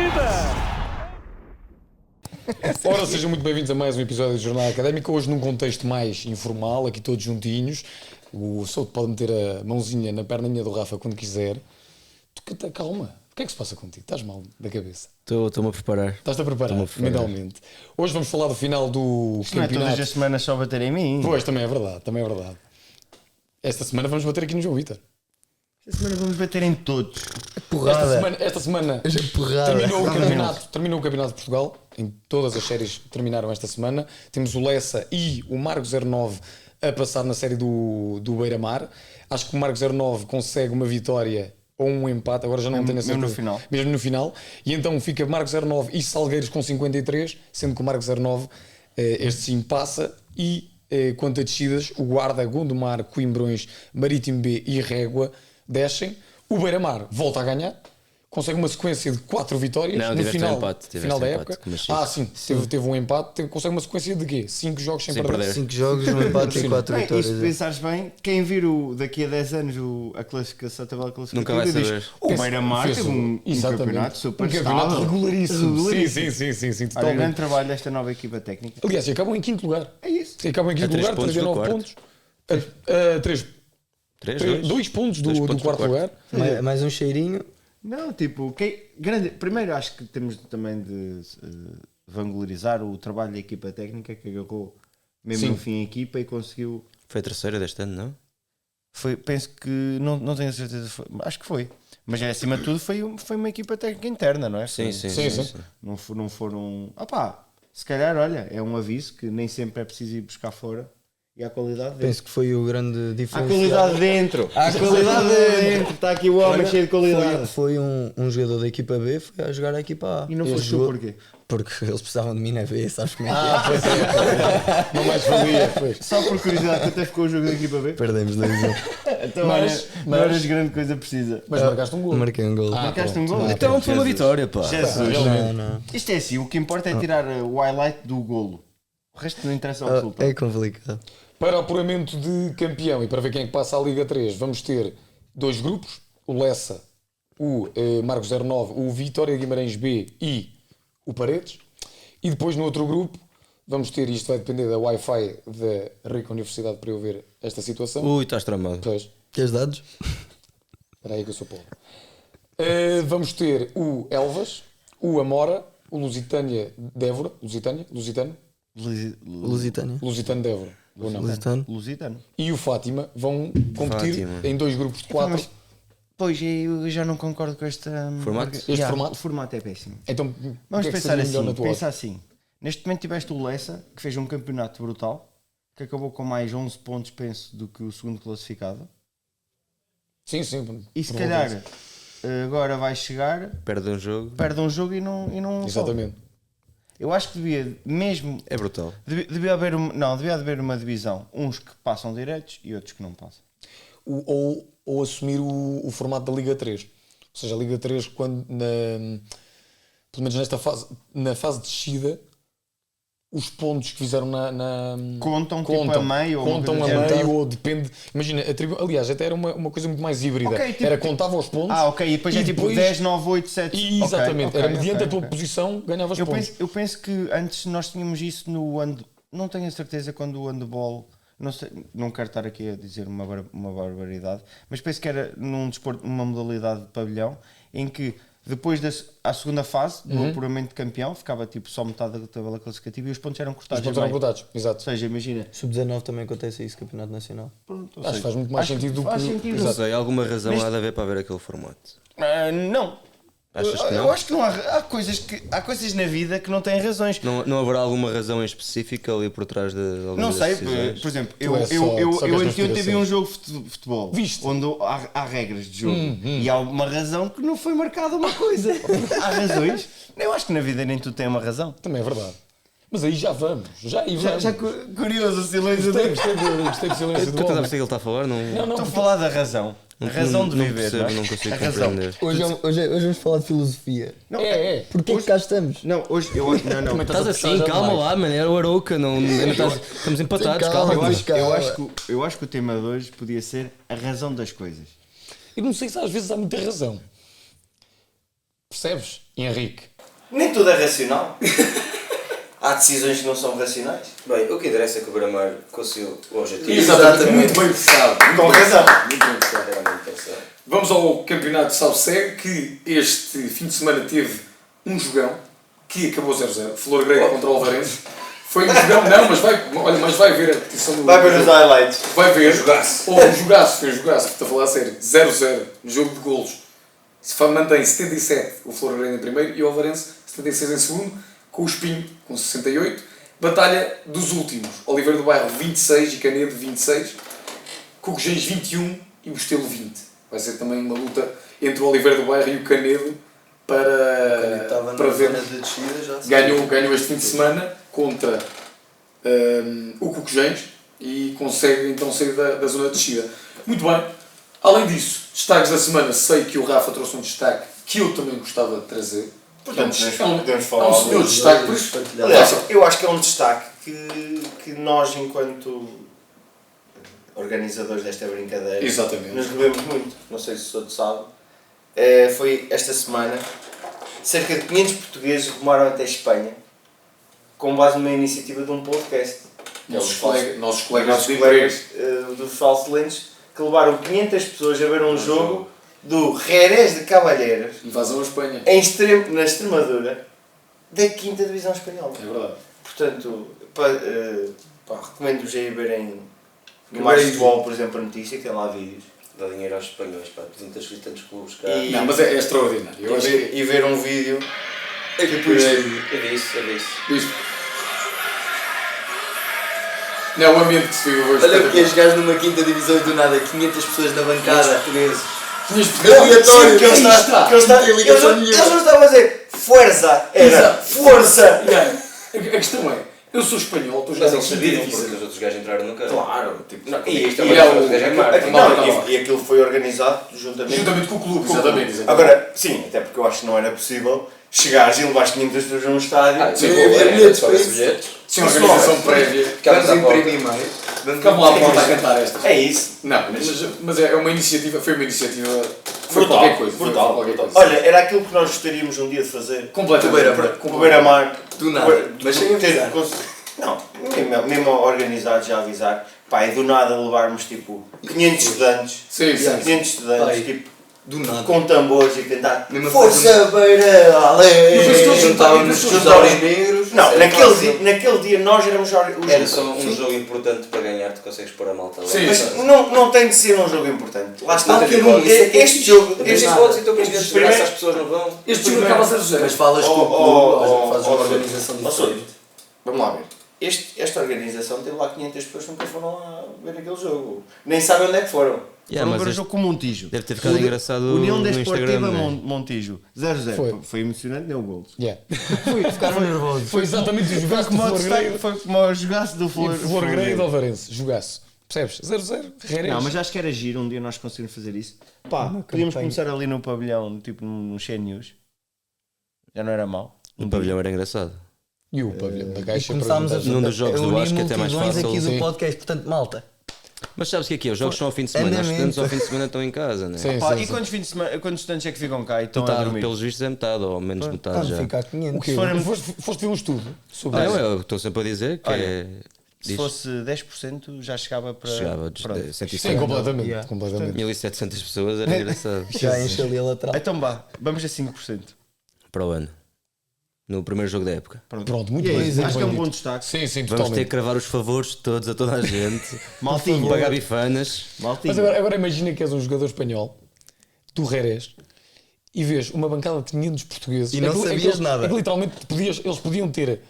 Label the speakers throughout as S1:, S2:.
S1: vida!
S2: Ora, sejam muito bem-vindos a mais um episódio de Jornada Académica. Hoje num contexto mais informal, aqui todos juntinhos. O Souto pode meter a mãozinha na perninha do Rafa quando quiser. Calma, o que é que se passa contigo? Estás mal da cabeça?
S3: Estou-me a preparar.
S2: Estás-te a preparar mentalmente. Hoje vamos falar do final do campeonato.
S4: Não é todas as semanas só bater em mim.
S2: Pois, também é verdade. Esta semana vamos bater aqui no João Vitor.
S4: Esta semana vamos bater em todos.
S2: Esta semana terminou o campeonato de Portugal. Em todas as séries que terminaram esta semana. Temos o Lessa e o Marco 09 a passar na série do Beira-Mar. Acho que o Marco 09 consegue uma vitória ou um empate, agora já não tenho a certeza. Mesmo no final. E então fica Marco 09 e Salgueiros com 53, sendo que o Marco 09 este sim passa. E quanto a descidas, o Guarda, Gondomar, Coimbrões, Marítimo B e Régua descem. O Beira-Mar volta a ganhar, consegue uma sequência de 4 vitórias no final da época. Sim, teve um empate, consegue uma sequência de quê? 5 jogos sem perder.
S3: 5 jogos, um empate e 4 vitórias.
S4: E se pensares bem, quem vir daqui a 10 anos a classificação, a tabela classificativa,
S3: nunca vai saber.
S4: O Beira-Mar teve um campeonato super
S2: estável, regularíssimo. Sim,
S4: Olha, grande trabalho desta nova equipa técnica.
S2: Aliás, acabam em 5º lugar.
S4: É isso.
S2: Acabam em 5º lugar, 39 pontos. 2 pontos do quarto lugar.
S3: Mais um cheirinho.
S4: Não, tipo, primeiro acho que temos também de vanglorizar o trabalho da equipa técnica que agarrou mesmo no fim a equipa e conseguiu.
S3: Foi a terceira deste ano, não?
S4: Penso que não tenho certeza, acho que foi. Mas acima de tudo foi uma equipa técnica interna, não é?
S3: Sim.
S4: Não foram. Se calhar, olha, é um aviso que nem sempre é preciso ir buscar fora. E a qualidade dentro.
S3: Penso que foi o grande diferencial.
S4: A qualidade dentro. A qualidade dentro. Está aqui o homem cheio de qualidade.
S3: Foi um jogador da equipa B, foi a jogar a equipa A.
S4: E não foste tu porquê?
S3: Porque eles precisavam de mim na B, sabes como é que
S2: Pois é. Não mais valia, pois.
S4: Só por curiosidade, até ficou o jogo da equipa B?
S3: Perdemos 2-1.
S4: Então, não eras grande coisa precisa.
S2: Mas marcaste um gol.
S3: Marquei um gol.
S4: Marcaste um gol?
S3: Então foi uma vitória, pá.
S4: Jesus.
S3: Não.
S4: Isto é assim, o que importa é tirar o highlight do golo. O resto não interessa ao resultado.
S3: É complicado.
S2: Para o apuramento de campeão e para ver quem é que passa à Liga 3, vamos ter 2 grupos, o Lessa, o Marcos 09, o Vitória Guimarães B e o Paredes. E depois no outro grupo vamos ter, isto vai depender da Wi-Fi da Rica Universidade para eu ver esta situação.
S3: Ui, estás tramado.
S2: Pois.
S3: Queres dados?
S2: Espera aí que eu sou pobre. Vamos ter o Elvas, o Amora, o Lusitânia Dévora, Lusitano Dévora.
S4: Lusitano.
S2: E o Fátima vão competir em 2 grupos de 4.
S4: Pois, eu já não concordo com este
S3: formato.
S4: O formato é péssimo.
S2: Então,
S4: vamos
S2: que
S4: pensar
S2: é
S4: assim. Pensa assim. Neste momento tiveste o Lessa, que fez um campeonato brutal, que acabou com mais 11 pontos, penso, do que o segundo classificado.
S2: Sim.
S4: E se calhar agora vai chegar,
S3: perde um jogo
S4: e não
S2: exatamente.
S4: sobe. Eu acho que devia, mesmo...
S3: É brutal.
S4: Devia haver uma divisão. Uns que passam diretos e outros que não passam.
S2: Ou assumir o formato da Liga 3. Ou seja, a Liga 3, quando pelo menos nesta fase, na fase de descida, os pontos que fizeram
S4: contam a meio
S2: ou depende. Imagina, aliás, até era uma coisa muito mais híbrida. Era contava os pontos.
S4: E depois é tipo 10, 9, 8, 7.
S2: Exatamente, era mediante a tua posição ganhavas pontos.
S4: Eu penso que antes nós tínhamos isso no handball. Não tenho a certeza quando o handball. Não sei, não quero estar aqui a dizer uma barbaridade, mas penso que era num desporto, numa modalidade de pavilhão, em que depois à segunda fase do apuramento de campeão ficava tipo só metade da tabela classificativa e os pontos eram cortados.
S2: Exato.
S4: Ou seja, imagina.
S3: Sub-19 também acontece isso, campeonato nacional.
S4: Pronto,
S2: acho que faz muito mais sentido do que.
S3: Não sei, alguma razão há de haver para ver aquele formato?
S4: Não.
S3: Achas que não?
S4: Eu acho que não há coisas na vida que não têm razões.
S3: Não haverá alguma razão em específica ali por trás de algumas
S4: Não sei,
S3: decisões?
S4: por exemplo, eu anteontem vi um jogo de futebol.
S2: Viste?
S4: Onde há regras de jogo e há uma razão que não foi marcada uma coisa. Há razões. Eu acho que na vida nem tudo tem uma razão.
S2: Também é verdade. Mas aí já vamos. Já
S4: curioso o silêncio dele.
S2: Gostei do silêncio do
S3: Tu estás a
S2: homem.
S3: perceber que ele está a falar? Não.
S4: Estou a falar da razão. A razão de viver.
S3: Não consigo compreender.
S5: Hoje vamos falar de filosofia.
S4: Não,
S5: Porquê que cá estamos?
S4: Não, hoje eu não.
S3: Estás assim, calma lá, mano. Era o Arouca. Estamos empatados, calma.
S4: Eu acho que o tema de hoje podia ser a razão das coisas.
S2: Eu não sei se às vezes há muita razão. Percebes? Henrique.
S4: Nem tudo é racional. Há decisões que não são racionais.
S1: Bem, o que interessa é que o Beira-Mar conseguiu o objetivo.
S2: Exatamente. Muito bem pensado.
S4: Com razão.
S1: Muito bem pensado, era muito pensado.
S2: Vamos ao campeonato de Salsegue, que este fim de semana teve um jogão, que acabou 0-0. Flor Grega contra o Alvarense. Foi um jogão, não, mas vai ver a repetição do...
S4: Vai ver os highlights.
S2: Vai ver.
S1: Jogaço.
S2: Ou um jogaço, foi um jogaço, estou a falar a sério. 0-0, no jogo de golos. Se mantém 77 o Flor Grega em primeiro e o Alvarense 76 em segundo, com o Espinho com 68. Batalha dos últimos. Oliveira do Bairro 26 e Canedo 26. Cocujens 21 e o Estelo 20. Vai ser também uma luta entre o Oliveira do Bairro e o Canedo para ver.
S1: De descida, já
S2: Ganhou este fim de semana contra o Cocujens e consegue então sair da zona de descida. Muito bem. Além disso, destaques da semana, sei que o Rafa trouxe um destaque que eu também gostava de trazer.
S4: Portanto, podemos
S2: É
S4: falar
S2: um senhor destaque, por isso.
S4: Aliás, eu acho que é um destaque que nós, enquanto organizadores desta brincadeira,
S2: Exatamente.
S4: nos devemos muito. Não sei se todos sabem. Foi esta semana, cerca de 500 portugueses rumaram até Espanha com base numa iniciativa de um podcast.
S2: Nossos colegas de
S4: colegas dos Falso Lentes, que levaram 500 pessoas a ver um jogo do Jerez de Cavalheiras
S2: Invasão à Espanha.
S4: na Extremadura da 5ª Divisão Espanhola.
S2: É verdade.
S4: Portanto, recomendo-vos a ir verem no Mais Futebol, por exemplo, a notícia, que tem lá vídeos.
S1: Dá dinheiro aos espanhóis, pá, tantos clubes cá.
S2: Não, mas é extraordinário. Eu acho que
S4: E ver um vídeo.
S1: Tipo isto. Eu disse.
S2: isto. Não é o ambiente que se vive hoje.
S3: Olha porque os gajos numa 5ª divisão e do nada 500 pessoas na bancada.
S1: Portugueses.
S3: Aleatório.
S4: Que eles não estavam a dizer força, era força.
S2: A questão é, eu sou espanhol, estou
S1: Mas
S2: jogando
S1: eles sabiam porque os outros gajos entraram no carro.
S4: Claro, tipo,
S1: Não, e isto é
S2: E
S1: uma
S2: é
S1: coisa
S2: o-
S1: que é
S2: Calma,
S1: marketing.
S2: calma.
S4: E aquilo foi organizado juntamente
S2: com o clube.
S4: com o
S2: Exatamente.
S4: clube. Agora, sim, até porque eu acho que não era possível chegares e levares 500 pessoas a um estádio.
S2: sim,
S1: bilhetes para esses bilhetes.
S2: Sem organização prévia.
S1: Ficámos à porta.
S2: Ficamos lá a ponta a cantar estas.
S4: É isso.
S2: Não, mas é uma iniciativa, foi uma iniciativa. Foi
S4: Brutal,
S2: qualquer coisa.
S4: brutal,
S2: foi qualquer
S4: brutal.
S2: coisa.
S4: Olha, era aquilo que nós gostaríamos um dia de fazer.
S2: Completamente.
S4: Com o Beira-Mar.
S3: Do nada. Mas sem avisar.
S4: Não, mesmo organizado já avisar. Pá, e do nada levarmos tipo 500 estudantes.
S2: Sim, sim.
S4: 500 estudantes,
S3: Pai.
S4: tipo,
S3: Do nada.
S4: com tambores e cantar
S3: Mesmo a
S4: Força Beira, ale!
S3: Juntávamos os jovens negros.
S4: Não, naquele dia nós éramos os
S1: Era só um jogo importante para ganhar, tu consegues pôr a malta lá.
S2: Sim,
S4: Mas
S2: sim.
S4: não tem de ser um jogo importante. Lá está.
S1: Não tem de ser.
S4: Este jogo.
S1: Tu tens votos e tu
S4: este
S1: presidente
S4: primeiro-
S1: de as pessoas não vão.
S2: Este jogo acaba a 0-0.
S3: Mas falas com o clube, fazes uma organização diferente.
S4: Vamos lá ver. Esta organização teve lá 500 pessoas que nunca foram lá ver aquele jogo. Nem sabem onde é que foram.
S6: Yeah,
S4: Foram
S6: mas
S4: ver o
S6: este
S4: jogo com o Montijo.
S6: deve ter ficado engraçado
S4: União
S6: no
S4: Desportiva
S6: Instagram, né?
S4: Montijo. 0-0. Foi emocionante, deu gols.
S2: Yeah.
S3: Ficaram nervosos.
S2: Foi exatamente o jogaço do Flor Grego.
S4: Foi como o jogaço do
S2: Flor Grego e do Alvarense. Jogaço. Percebes? 0-0. Jerez.
S4: Não, mas acho que era giro um dia nós conseguirmos fazer isso. Pá, podíamos começar ali no pavilhão, tipo no Xen News. Já não era mau.
S6: O pavilhão era engraçado.
S2: E o pavilhão da Caixa
S3: Começámos a
S6: Num dos jogos do Vasco, que é até mais
S3: multidões
S6: fácil,
S3: aqui do
S2: sim.
S3: podcast, portanto, malta.
S6: Mas sabes o que é? Os jogos são ao fim de semana. Os
S3: Andamento.
S6: estudantes ao fim de semana estão em casa, né?
S2: Sim,
S4: Pá,
S2: sim,
S4: e
S2: sim.
S4: quantos estudantes é que ficam cá e estão a
S6: Metade,
S4: dormir?
S6: pelos vistos, é metade, ou menos metade
S3: Quando
S6: já.
S3: ficar 500.
S2: O quê? Foste ver um estudo sobre
S6: Ah,
S2: isso?
S6: eu estou sempre a dizer que
S4: Olha,
S6: é.
S4: Se
S6: Diz,
S4: fosse 10% já chegava para...
S6: chegava
S4: Pronto.
S6: de
S2: Sim,
S6: 150.
S2: completamente.
S3: Yeah.
S2: completamente.
S6: 1700 pessoas, era engraçado.
S3: Já enche ali a lateral.
S4: Então vá, vamos a 5%.
S6: Para o ano. No primeiro jogo da época.
S2: Pronto, muito
S4: E é
S2: bem.
S4: isso,
S2: muito
S4: acho que é
S2: bem
S4: um bom
S2: dito.
S4: destaque.
S2: Sim, sim,
S6: Vamos ter
S2: totalmente.
S6: que cravar os favores todos a toda a gente.
S4: Maltinho.
S6: Pagar bifanas.
S4: Maltinho.
S2: Mas agora imagina que és um jogador espanhol do Jerez e vês uma bancada de 500 portugueses
S3: E não sabias nada.
S2: É que literalmente eles podiam ter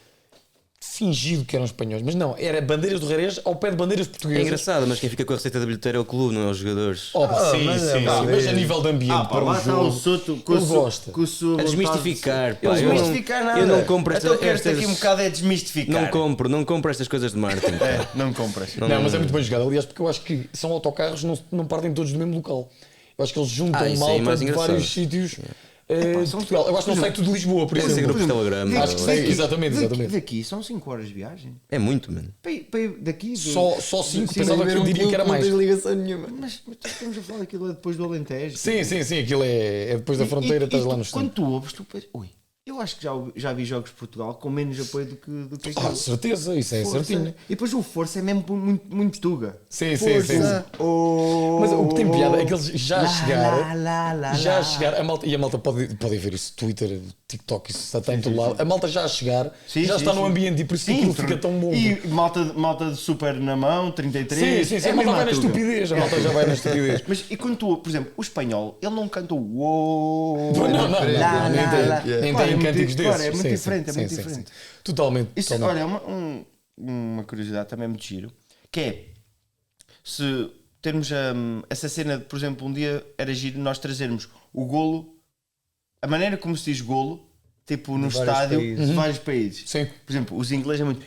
S2: fingido que eram espanhóis, mas não, era bandeiras do Jerez ao pé de bandeiras
S6: É
S2: portuguesas.
S6: engraçado, mas quem fica com a receita da bilheteira é o clube, não é os jogadores.
S2: Oh, sim,
S3: mas é
S2: sim,
S3: pá,
S2: sim, mas a nível de ambiente para
S4: lá
S2: um
S4: está
S2: jogo,
S4: o Soto com
S2: ele
S4: o
S2: gosta.
S4: com a sua
S6: A desmistificar, pá.
S4: Não
S6: Eu não-
S4: desmistificar nada.
S6: eu não compro
S4: Então quero-te
S6: estas-
S4: aqui um bocado é desmistificar.
S6: Não compro estas coisas de marketing. pá.
S4: É, não compras.
S2: Não, mas é muito bem jogado. Aliás, porque eu acho que são autocarros, não partem todos do mesmo local. Eu acho que eles juntam
S6: isso aí é
S2: malta
S6: mais
S2: de
S6: engraçado.
S2: vários sítios de Portugal. Eu acho que não sei tudo de Lisboa, por
S6: Pode ser
S2: exemplo.
S6: grupos de Telegram.
S2: Acho que sei, exatamente.
S4: Daqui são 5 horas de viagem.
S6: É muito, mano.
S4: Daqui.
S2: Só 5,
S5: Sim,
S2: pensava
S5: ver
S2: que eu diria que era
S5: não
S2: mais.
S5: tens ligação nenhuma.
S4: Mas estamos a falar daquilo depois do Alentejo.
S2: Sim, aquilo é depois da fronteira, estás lá no
S4: Quando
S2: estado.
S4: tu ouves, tu pensas, ui, eu acho que já vi jogos de Portugal com menos apoio do que aquilo.
S2: Certeza, isso é
S4: Força.
S2: certinho.
S4: E depois o Força é mesmo muito tuga.
S2: Sim.
S4: Oh,
S2: Mas o que tem piada é que eles já a chegar. Já a
S4: lá.
S2: chegar, a malta, e a malta pode ver isso, Twitter, TikTok, isso está em todo lado. A malta já a chegar,
S4: Sim,
S2: já
S4: sim,
S2: está
S4: sim.
S2: no ambiente e por isso que aquilo fica tão bom.
S4: E malta de super na mão, 33.
S2: Sim,
S4: é
S2: a malta vai na
S4: mesmo a tuga.
S2: estupidez, a malta já vai na estupidez.
S4: Mas e quando tu, por exemplo, o espanhol, ele não canta o uou.
S2: Não, nem
S4: Claro,
S2: tem
S4: muito-
S2: cânticos
S4: claro,
S2: desses.
S4: é muito
S2: Sim,
S4: diferente, é
S2: sim,
S4: muito
S2: sim,
S4: diferente.
S2: sim. Totalmente.
S4: Isso,
S2: totalmente.
S4: olha, uma curiosidade também muito giro, que é, se termos essa cena, por exemplo, um dia era giro nós trazermos o golo, a maneira como se diz golo, tipo no
S5: vários
S4: estádio
S5: países.
S4: de vários países.
S2: Sim.
S4: Por exemplo, os ingleses é muito...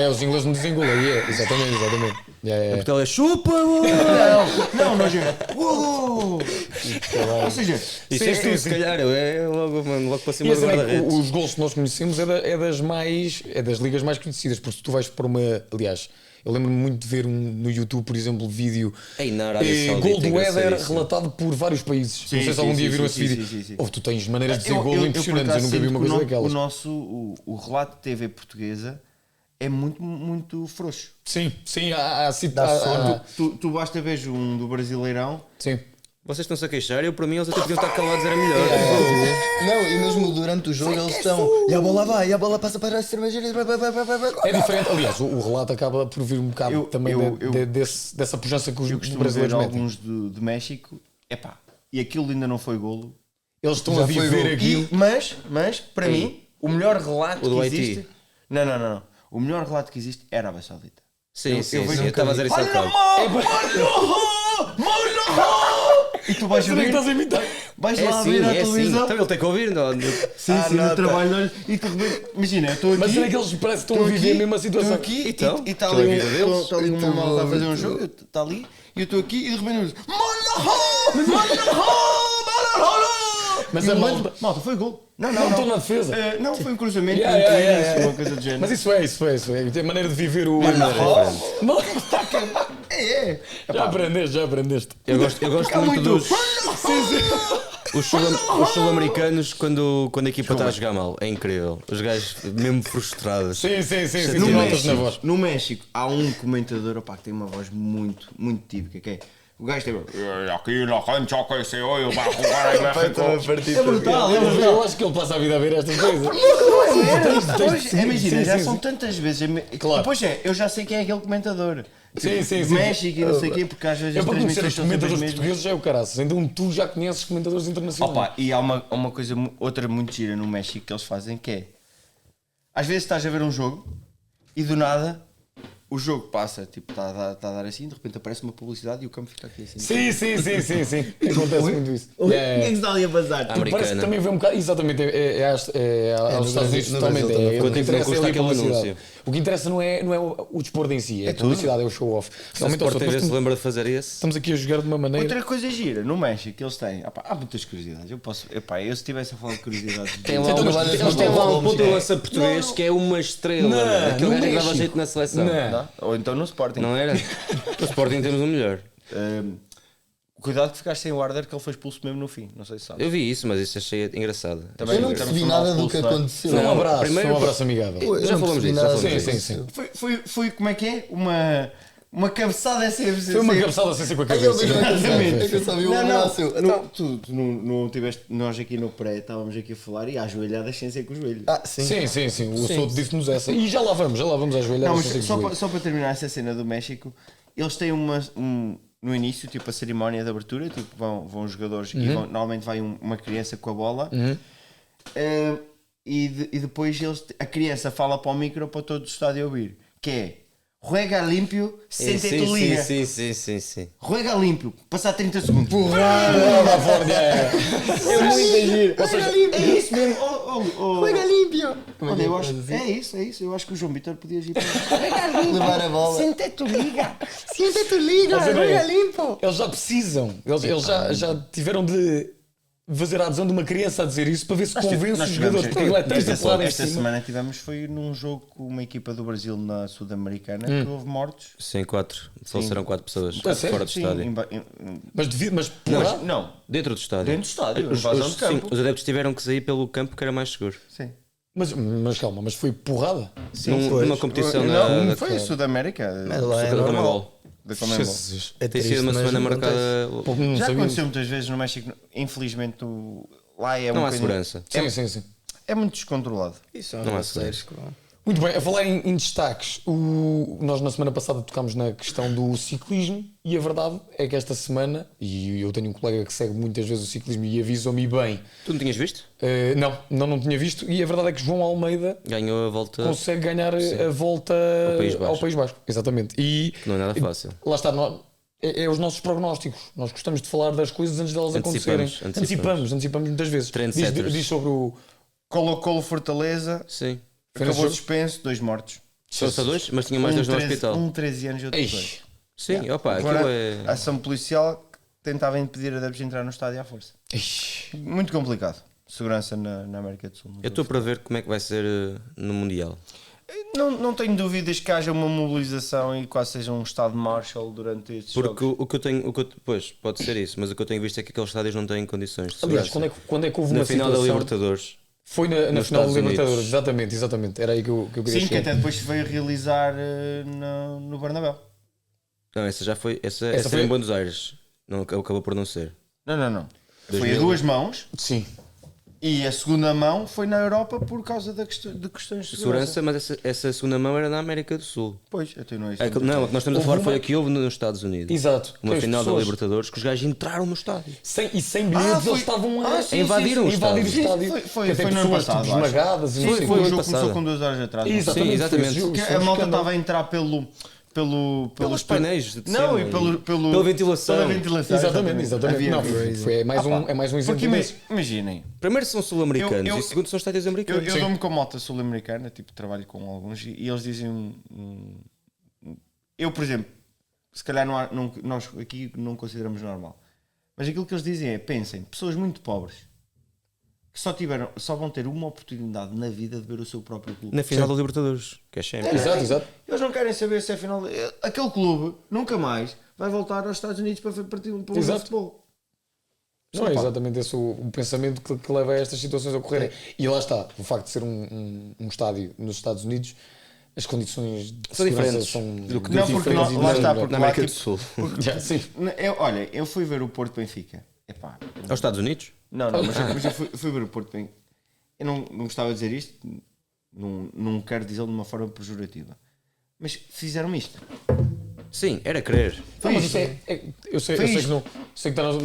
S2: Os ingleses não dizem gol aí, exatamente.
S6: Portugal é chupa!
S4: Não, nós é... Uou! Ou seja,
S6: Isso é tu, se calhar. É logo, mano, logo para
S2: E
S6: cima
S2: a
S6: do
S2: cena é que
S6: guarda-redes.
S2: os gols que nós conhecemos é das ligas mais conhecidas, porque se tu vais para uma. Aliás, eu lembro-me muito de ver no YouTube, por exemplo, vídeo
S6: Ei, na Arábia Saudita,
S2: gol do Éder
S6: engraçadíssimo.
S2: relatado por vários países.
S4: Sim,
S2: não sei se algum
S4: sim,
S2: dia
S4: sim,
S2: viram
S4: sim,
S2: esse vídeo.
S4: sim, sim.
S2: Ou tu tens maneiras de dizer
S4: Eu,
S2: gol
S4: por
S2: impressionantes, eu
S4: acaso,
S2: nunca vi
S4: sinto
S2: uma
S4: que
S2: coisa daquelas.
S4: o relato de TV portuguesa é muito frouxo.
S2: Sim, há
S4: Tu basta ver um do Brasileirão.
S2: sim.
S6: Vocês estão-se a queixar, eu para mim eles até podiam estar calados, era melhor.
S5: Não, e mesmo durante o jogo eles estão. E a bola vai, e a bola passa para a cervejaria.
S2: É diferente, aliás, o relato acaba por vir um bocado também dessa pujança que os
S4: Eu costumo ver
S2: brasileiros metem.
S4: alguns de México. Epá, e aquilo ainda não foi golo.
S2: Eles estão
S5: Já
S2: a
S5: foi
S2: viver
S5: gol.
S2: aquilo.
S4: Mas para mim, o melhor relato
S6: O do
S4: que
S6: Haiti.
S4: existe. Não. O melhor relato que existe é a Arábia Saudita.
S6: Sim, sim,
S4: vejo
S6: sim.
S4: um
S6: Eu estava a dizer isso há bocado.
S4: E tu vais
S2: Será que
S4: ouvir,
S2: estás a imitar?
S4: vais
S6: É
S4: lá
S6: assim,
S4: ver a
S6: é assim.
S4: televisão.
S6: Então ele tem que ouvir, não?
S4: Sim, no trabalho. E tu imagina, eu estou aqui.
S2: Mas será que eles parecem que estão a viver a mesma situação?
S4: Estou aqui
S6: Então,
S4: e está
S6: estão a
S4: ali,
S6: vida deles.
S4: tá ali uma
S5: Então,
S4: malta a fazer um jogo, está ali, e eu estou aqui e de repente eu digo
S2: Mas
S4: E
S2: a
S4: o
S2: malta-
S4: lance- malta, foi gol.
S2: Não estou na defesa.
S4: Não, foi um cruzamento,
S2: Yeah.
S4: uma coisa do género.
S2: Mas isso é. A maneira de viver o. Não, já aprendeste.
S6: Eu gosto muito dos. Os sul-americanos, quando a equipa está a jogar mal, é incrível. Os gajos mesmo frustrados.
S2: Sim.
S4: No
S2: Tu notas na voz.
S4: México, no México há um comentador opá, que tem uma voz muito típica, que é o gajo tem aqui na cancha que se olha para jogar em México. É brutal,
S2: Eu acho que ele passa a vida a ver estas coisas.
S4: Imagina, já
S2: sim,
S4: são
S2: sim.
S4: tantas vezes.
S2: Claro.
S4: Depois eu já sei quem é aquele comentador.
S2: Sim.
S4: México e não sei o quê, porque às vezes
S2: É
S4: as
S2: para conhecer
S4: transmissões
S2: os
S4: são sempre as
S2: comentadores
S4: mesmas.
S2: portugueses já é o caraças. Então tu já conheces comentadores internacionais.
S4: Opa, e há uma coisa, outra muito gira no México que eles fazem que é, às vezes estás a ver um jogo e do nada o jogo passa, tipo, está a dar assim, de repente aparece uma publicidade e o campo fica aqui assim.
S2: Sim. Acontece muito isso.
S4: O que é que se está ali a bazar?
S6: Americana.
S2: Parece que também vê um bocado. Exatamente, aos Estados Unidos
S5: no
S2: totalmente.
S5: Brasil também.
S2: O
S6: Quanto
S2: que
S6: tempo não
S2: interessa
S6: custa
S2: é a
S6: aquele
S2: publicidade.
S6: anúncio?
S2: O que interessa não é o desporto em si, é a publicidade, é o show-off.
S6: O
S2: Realmente,
S6: Sport TV
S2: nós
S6: se lembra de fazer esse.
S2: estamos aqui a jogar de uma maneira.
S4: Outra coisa gira, no México eles têm, há muitas curiosidades, eu se estivesse a falar de curiosidades...
S6: Tem lá
S2: Então,
S6: um-
S2: mas
S6: eles têm lá um ponto de
S2: é.
S6: lança português que é uma estrela.
S2: Não,
S6: mano. Aquele
S2: no
S6: gajo que dava
S2: México.
S6: jeito na seleção.
S2: Não.
S4: Ou então no Sporting.
S6: Não era? No Sporting temos o melhor.
S4: Cuidado que ficaste sem o Arder que ele foi expulso mesmo no fim, não sei se sabes.
S6: Eu vi isso, mas isso achei engraçado.
S4: Também
S5: Eu não
S4: estamos
S5: percebi
S4: a falar
S5: nada do
S4: expulso,
S5: que
S4: não é?
S5: aconteceu.
S2: Um abraço,
S6: primeiro-
S2: um abraço amigável.
S5: Eu
S6: Já
S5: não
S6: falamos
S5: percebi
S6: disso,
S5: nada
S6: já falamos
S2: Sim,
S6: disso.
S2: sim.
S4: Foi como é que é? Uma cabeçada sem...
S2: Foi uma cabeçada sem ser com a
S5: Ai, ele
S2: cabeça.
S5: deixou a cabeça.
S4: Exatamente.
S5: É que eu só vi o
S4: Não,
S5: abraço.
S4: não, tu não tiveste, nós aqui no pré estávamos aqui a falar e às joelhadas sem ser com o joelho.
S5: Ah, sim.
S2: Sim. O Souto disse-nos essa. E já lá vamos às joelhadas.
S4: Não, mas
S2: sem ser
S4: só
S2: com
S4: para, só para terminar essa cena do México, eles têm no início, tipo a cerimónia de abertura, tipo vão os jogadores e normalmente vai uma criança com a bola e depois a criança fala para o micro para todo o estádio ouvir, que é Ruega limpio, sente tu liga.
S6: Sim.
S4: Ruega limpio, passar 30 segundos.
S2: É muito giro.
S4: Ou seja, é isso mesmo.
S5: Juega limpio.
S4: Olha, eu acho, é isso. Eu acho que o João Vitor podia ir para
S5: Levar a bola.
S4: Sente tu liga.
S5: Siente tu liga,
S2: Mas,
S5: juega limpo.
S2: Eles já precisam. Eles já tiveram de fazer a adesão de uma criança a dizer isso para ver se convence
S4: Nós
S2: os
S4: tivemos-
S2: jogadores, porque aquilo é tanta porrada em
S4: esta
S2: cima.
S4: semana foi num jogo com uma equipa do Brasil na Sul-Americana que houve mortos.
S6: Sim, 4. Faleceram 4 pessoas
S2: Ah, sério?
S6: fora do
S4: Sim,
S6: estádio.
S2: Mas porrada?
S4: não,
S6: Dentro do estádio.
S4: dentro do estádio, invasão de
S6: Sim,
S4: campo.
S6: os adeptos tiveram que sair pelo campo que era mais seguro.
S4: Sim.
S2: Mas calma, mas foi porrada?
S6: Numa competição
S4: Não,
S6: da
S4: foi a Sud-América.
S5: Mas lá é
S6: da
S5: normal.
S6: Comebol.
S4: Da Conmebol.
S2: Jesus.
S5: É
S6: Tem
S5: triste,
S6: sido uma
S5: mas
S6: semana
S5: acontece.
S6: marcada.
S2: Pô, não
S4: Já
S2: sabia.
S4: aconteceu muitas vezes no México, infelizmente lá é
S6: Não
S4: um
S6: há
S4: bocadinho-
S6: segurança.
S2: Sim.
S4: É muito descontrolado.
S5: Isso
S6: Não há
S5: é sério.
S2: Muito bem, a falar em destaques, nós na semana passada tocámos na questão do ciclismo e a verdade é que esta semana, e eu tenho um colega que segue muitas vezes o ciclismo e avisou-me bem,
S6: Tu não tinhas visto?
S2: não tinha visto, e a verdade é que João Almeida
S6: Ganhou a volta.
S2: consegue ganhar a volta
S6: Ao País Basco.
S2: Exatamente. E
S6: Que não é nada fácil.
S2: lá está, é os nossos prognósticos. Nós gostamos de falar das coisas antes delas acontecerem.
S6: Antecipamos.
S2: Antecipamos muitas vezes.
S6: Trendsetters.
S2: Diz sobre o.
S4: Colo-Colo Fortaleza,
S6: Sim.
S4: acabou suspenso, 2 mortos.
S6: Só 2, mas tinha mais 2 no
S4: 13
S6: hospital.
S4: 13 anos e outro 2.
S2: Eish.
S6: Sim, opa,
S4: Agora,
S6: aquilo é.
S4: a ação policial que tentava impedir adeptos de entrar no estádio à força.
S2: Eish.
S4: Muito complicado. Segurança na América do Sul.
S6: Eu estou para ver como é que vai ser no Mundial.
S4: Não tenho dúvidas que haja uma mobilização e quase seja um estado de Marshall durante estes
S6: Porque
S4: jogos.
S6: o que eu tenho. Pois, pode ser isso, mas o que eu tenho visto é que aqueles estádios não têm condições de
S2: Aliás,
S6: segurança.
S2: quando é que houve
S6: Na
S2: uma
S6: final da
S2: situação...
S6: Libertadores.
S2: Foi na
S6: nos
S2: final da
S6: Estados
S2: Libertadores,
S6: Unidos.
S2: exatamente. Era aí que eu queria
S4: Sim, que
S2: chegar.
S4: até depois se veio realizar no Bernabéu.
S6: Não, essa já foi. Essa
S2: Essa
S6: foi
S2: foi-
S6: em Buenos Aires. Não, acabou por não ser.
S4: Não. Foi
S6: 2000.
S4: a duas mãos
S2: Sim.
S4: e a segunda mão foi na Europa por causa de questões de
S6: Segurança, mas essa segunda mão era na América do Sul.
S4: Pois, eu tenho não é isso.
S6: Não, o que nós estamos a
S2: Houve
S6: falar
S2: uma-
S6: foi a que houve nos Estados Unidos.
S2: Exato.
S6: Uma
S2: Que as
S6: final da
S2: pessoas-
S6: Libertadores que os gajos entraram no estádio.
S2: Sem bilhetes,
S4: foi-
S2: eles estavam a
S4: sim,
S6: invadiram o
S2: invadir o
S6: estádio.
S2: estádio.
S4: Foi
S2: Que até
S4: no ano
S2: pessoas,
S4: passado,
S2: tipo,
S4: acho.
S2: esmagadas e
S4: Sim,
S2: não sei
S4: o
S2: o
S6: foi
S2: quê.
S6: ano
S4: jogo
S6: passado.
S4: começou com 2 horas atrás. não sei.
S2: Exatamente,
S6: Sim,
S2: foi
S6: exatamente.
S2: esse jogo.
S4: Que
S2: Foi
S4: a
S2: um
S4: malta
S2: escândalo.
S4: estava a entrar
S6: Pelos painéis de
S4: Não,
S6: cima
S4: e pela
S6: pela ventilação.
S4: Pela ventilação.
S2: Exatamente.
S4: Havia-
S2: Não, é mais um exemplo
S4: Porque
S2: disso.
S4: imaginem,
S6: Primeiro são sul-americanos
S4: Eu-
S6: e segundo são estádios
S4: eu
S6: americanos.
S4: dou-me com a moto sul-americana, tipo, trabalho com alguns e eles dizem. Eu, por exemplo, se calhar nós aqui não consideramos normal, mas aquilo que eles dizem é: pensem, pessoas muito pobres que só vão ter uma oportunidade na vida de ver o seu próprio clube.
S6: Na final da Libertadores, que é Champions.
S2: Exato.
S4: Eles não querem saber se é final. Aquele clube nunca mais vai voltar aos Estados Unidos para partir um
S2: Exato.
S4: futebol.
S2: Não é exatamente esse o pensamento que leva a estas situações a ocorrerem. E lá está, o facto de ser um estádio nos Estados Unidos, as condições de
S6: São
S2: segurança
S6: diferentes
S2: são
S6: do que
S4: Não, porque
S2: diferentes
S4: lá
S2: e
S4: está,
S2: não-
S4: porque
S6: Na
S4: lá,
S6: América do
S4: tipo,
S6: Sul.
S2: Já, sim.
S4: olha, eu fui ver o Porto Benfica. Epá,
S6: Aos Estados Unidos?
S4: não, mas eu fui ver o Porto Benfica. Eu não gostava de dizer isto, não quero dizê-lo de uma forma pejorativa, mas fizeram isto.
S6: Sim, era querer.
S2: Não, mas isso eu sei
S4: Foi
S2: que
S4: isto.
S2: não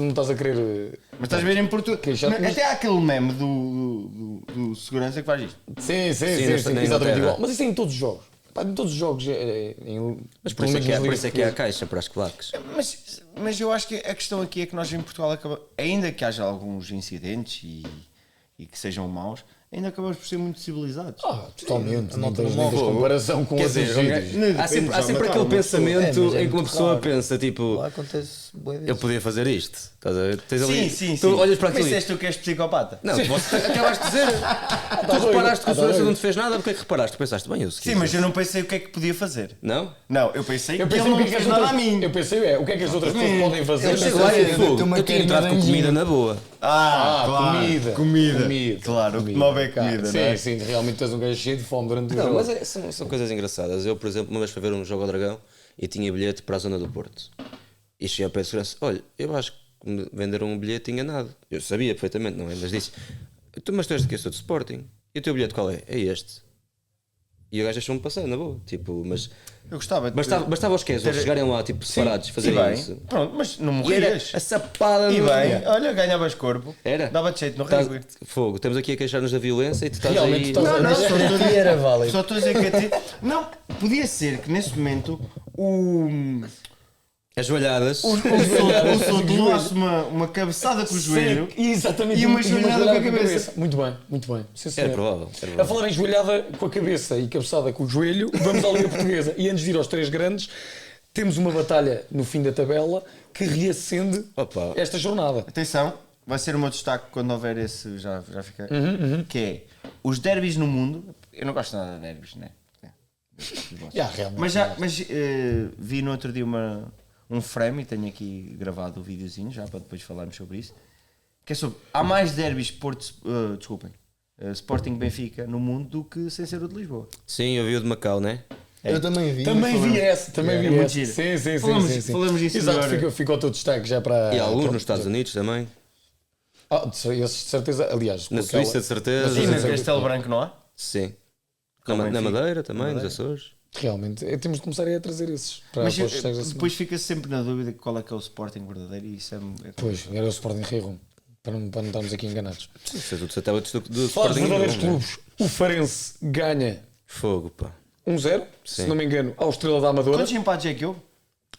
S2: estás a querer.
S4: Mas estás a ver em Portugal.
S2: Queixar-te, mas-
S4: Até há aquele meme do segurança que faz isto.
S2: Sim,
S6: na
S2: exatamente
S6: Inglaterra.
S2: igual. Mas isso é em todos os jogos. Pá, em todos os jogos.
S6: Mas por isso é que há a caixa para as claques.
S4: Mas eu acho que a questão aqui é que nós em Portugal, ainda que haja alguns incidentes e que sejam maus, ainda acabamos por ser muito civilizados.
S2: Totalmente. Não
S5: malta
S2: tens
S5: não
S2: nem
S5: morre.
S2: comparação com
S6: Quer
S2: outros
S6: dizer,
S2: sítios.
S6: há sempre aquele pensamento
S5: mas é
S6: em que uma
S5: muito
S6: pessoa
S5: raro.
S6: pensa, tipo,
S5: Lá acontece bué
S6: eu
S5: vezes.
S6: podia fazer isto. Estás a ver? Tens ali,
S4: Sim.
S6: Tu olhas para
S4: Mas
S6: aquilo e...
S4: disseste tu que és psicopata.
S6: Não, você acabaste de dizer. Tu reparaste que o segurança não te fez nada, porque é que reparaste? Tu pensaste, bem, eu
S4: Sim, mas eu não pensei o que é que podia fazer.
S6: Não?
S4: Não, eu pensei
S2: Eu
S4: que ele
S2: pensei o
S4: não
S2: que é que
S4: fez
S2: as
S4: nada
S2: outras.
S4: a mim.
S2: Eu pensei, o que é que as outras pessoas podem fazer?
S5: Eu
S6: Chego
S5: sei
S6: lá
S5: lá,
S6: e
S5: eu
S6: fogo.
S5: tenho uma
S6: Eu tinha entrado com
S5: carinha
S6: comida na boa.
S4: Claro. Comida. Claro, o que move é
S2: Cara,
S4: comida, não é?
S2: Sim, realmente tens um gajo cheio de fome durante o
S6: Não,
S2: jogo.
S6: mas são coisas engraçadas. Eu, por exemplo, uma vez fui ver um jogo ao Dragão e tinha bilhete para a zona do Porto. E cheguei ao pé de segurança: olha, eu acho que me venderam um bilhete enganado. Eu sabia perfeitamente, não é? Mas disse: mas tu és de que? Eu sou de Sporting. E o teu bilhete qual é? É este. E o gajo deixou-me passar, na boa. Tipo, mas
S4: Eu gostava de
S6: bastava os casuals chegarem lá, tipo, separados,
S4: Sim,
S6: fazerem
S4: e bem.
S6: isso.
S4: Pronto, mas não
S6: E era
S4: morrias.
S6: a sapada
S4: E
S6: no...
S4: bem, olha, ganhavas corpo.
S6: Era?
S4: Dava-te jeito no
S6: Estás-
S4: rugby.
S6: Fogo, estamos aqui a queixar-nos da violência e tu estás
S2: Realmente
S6: aí...
S2: estás a-
S4: Não, só estou a
S5: Aqui era válido.
S4: Só estou a dizer que a ti... Não, podia ser que nesse momento o
S6: As joelhadas.
S4: Souto levasse uma cabeçada com o joelho.
S2: Sim, exatamente.
S4: E uma joelhada com a cabeça.
S2: Muito bem, muito bem. Sim, senhor.
S6: Era provável.
S2: A falar em joelhada com a cabeça e cabeçada com o joelho, vamos à Liga Portuguesa. E antes de ir aos três grandes, temos uma batalha no fim da tabela que reacende
S6: Opa.
S2: esta jornada.
S4: Atenção, vai ser o meu destaque quando houver esse, já fica, que é os derbys no mundo. Eu não gosto nada de derbys, né?
S2: Realmente.
S4: Mas vi no outro dia um frame e tenho aqui gravado o videozinho já para depois falarmos sobre isso. Que é sobre, há mais derbys Sporting Benfica no mundo do que sem ser o de Lisboa.
S6: Sim, eu vi o de Macau, né?
S5: Eu também vi.
S2: Também vi essa, também vi
S4: muito
S2: essa.
S4: giro.
S2: Sim.
S4: Falamos disso
S2: Exato,
S4: agora.
S2: ficou o teu destaque já para.
S6: E alguns
S2: para-
S6: nos Estados Unidos também.
S2: Esses de certeza, aliás.
S6: Na
S2: com aquela-
S6: Suíça, de certeza.
S4: Sim,
S2: Mas
S4: no
S2: é-
S4: Castelo Branco não há?
S6: Sim.
S4: Com
S6: Na
S4: Benfica.
S6: Madeira também, nos Açores.
S2: Realmente, temos de começar a trazer esses para,
S4: Mas
S2: para os destaques da semana.
S4: depois fica-se sempre na dúvida qual é que é o Sporting verdadeiro e isso é
S2: Pois, era o Sporting Rio, para não estarmos aqui enganados.
S6: Isso é tudo satélites do
S2: Falar dos
S6: Sporting.
S2: verdadeiros
S6: não, né?
S2: clubes, o Farense ganha
S6: Fogo, pá.
S2: 1-0, se
S6: Sim.
S2: não me engano, ao Estrela da Amadora.
S4: Quantos empates é que houve?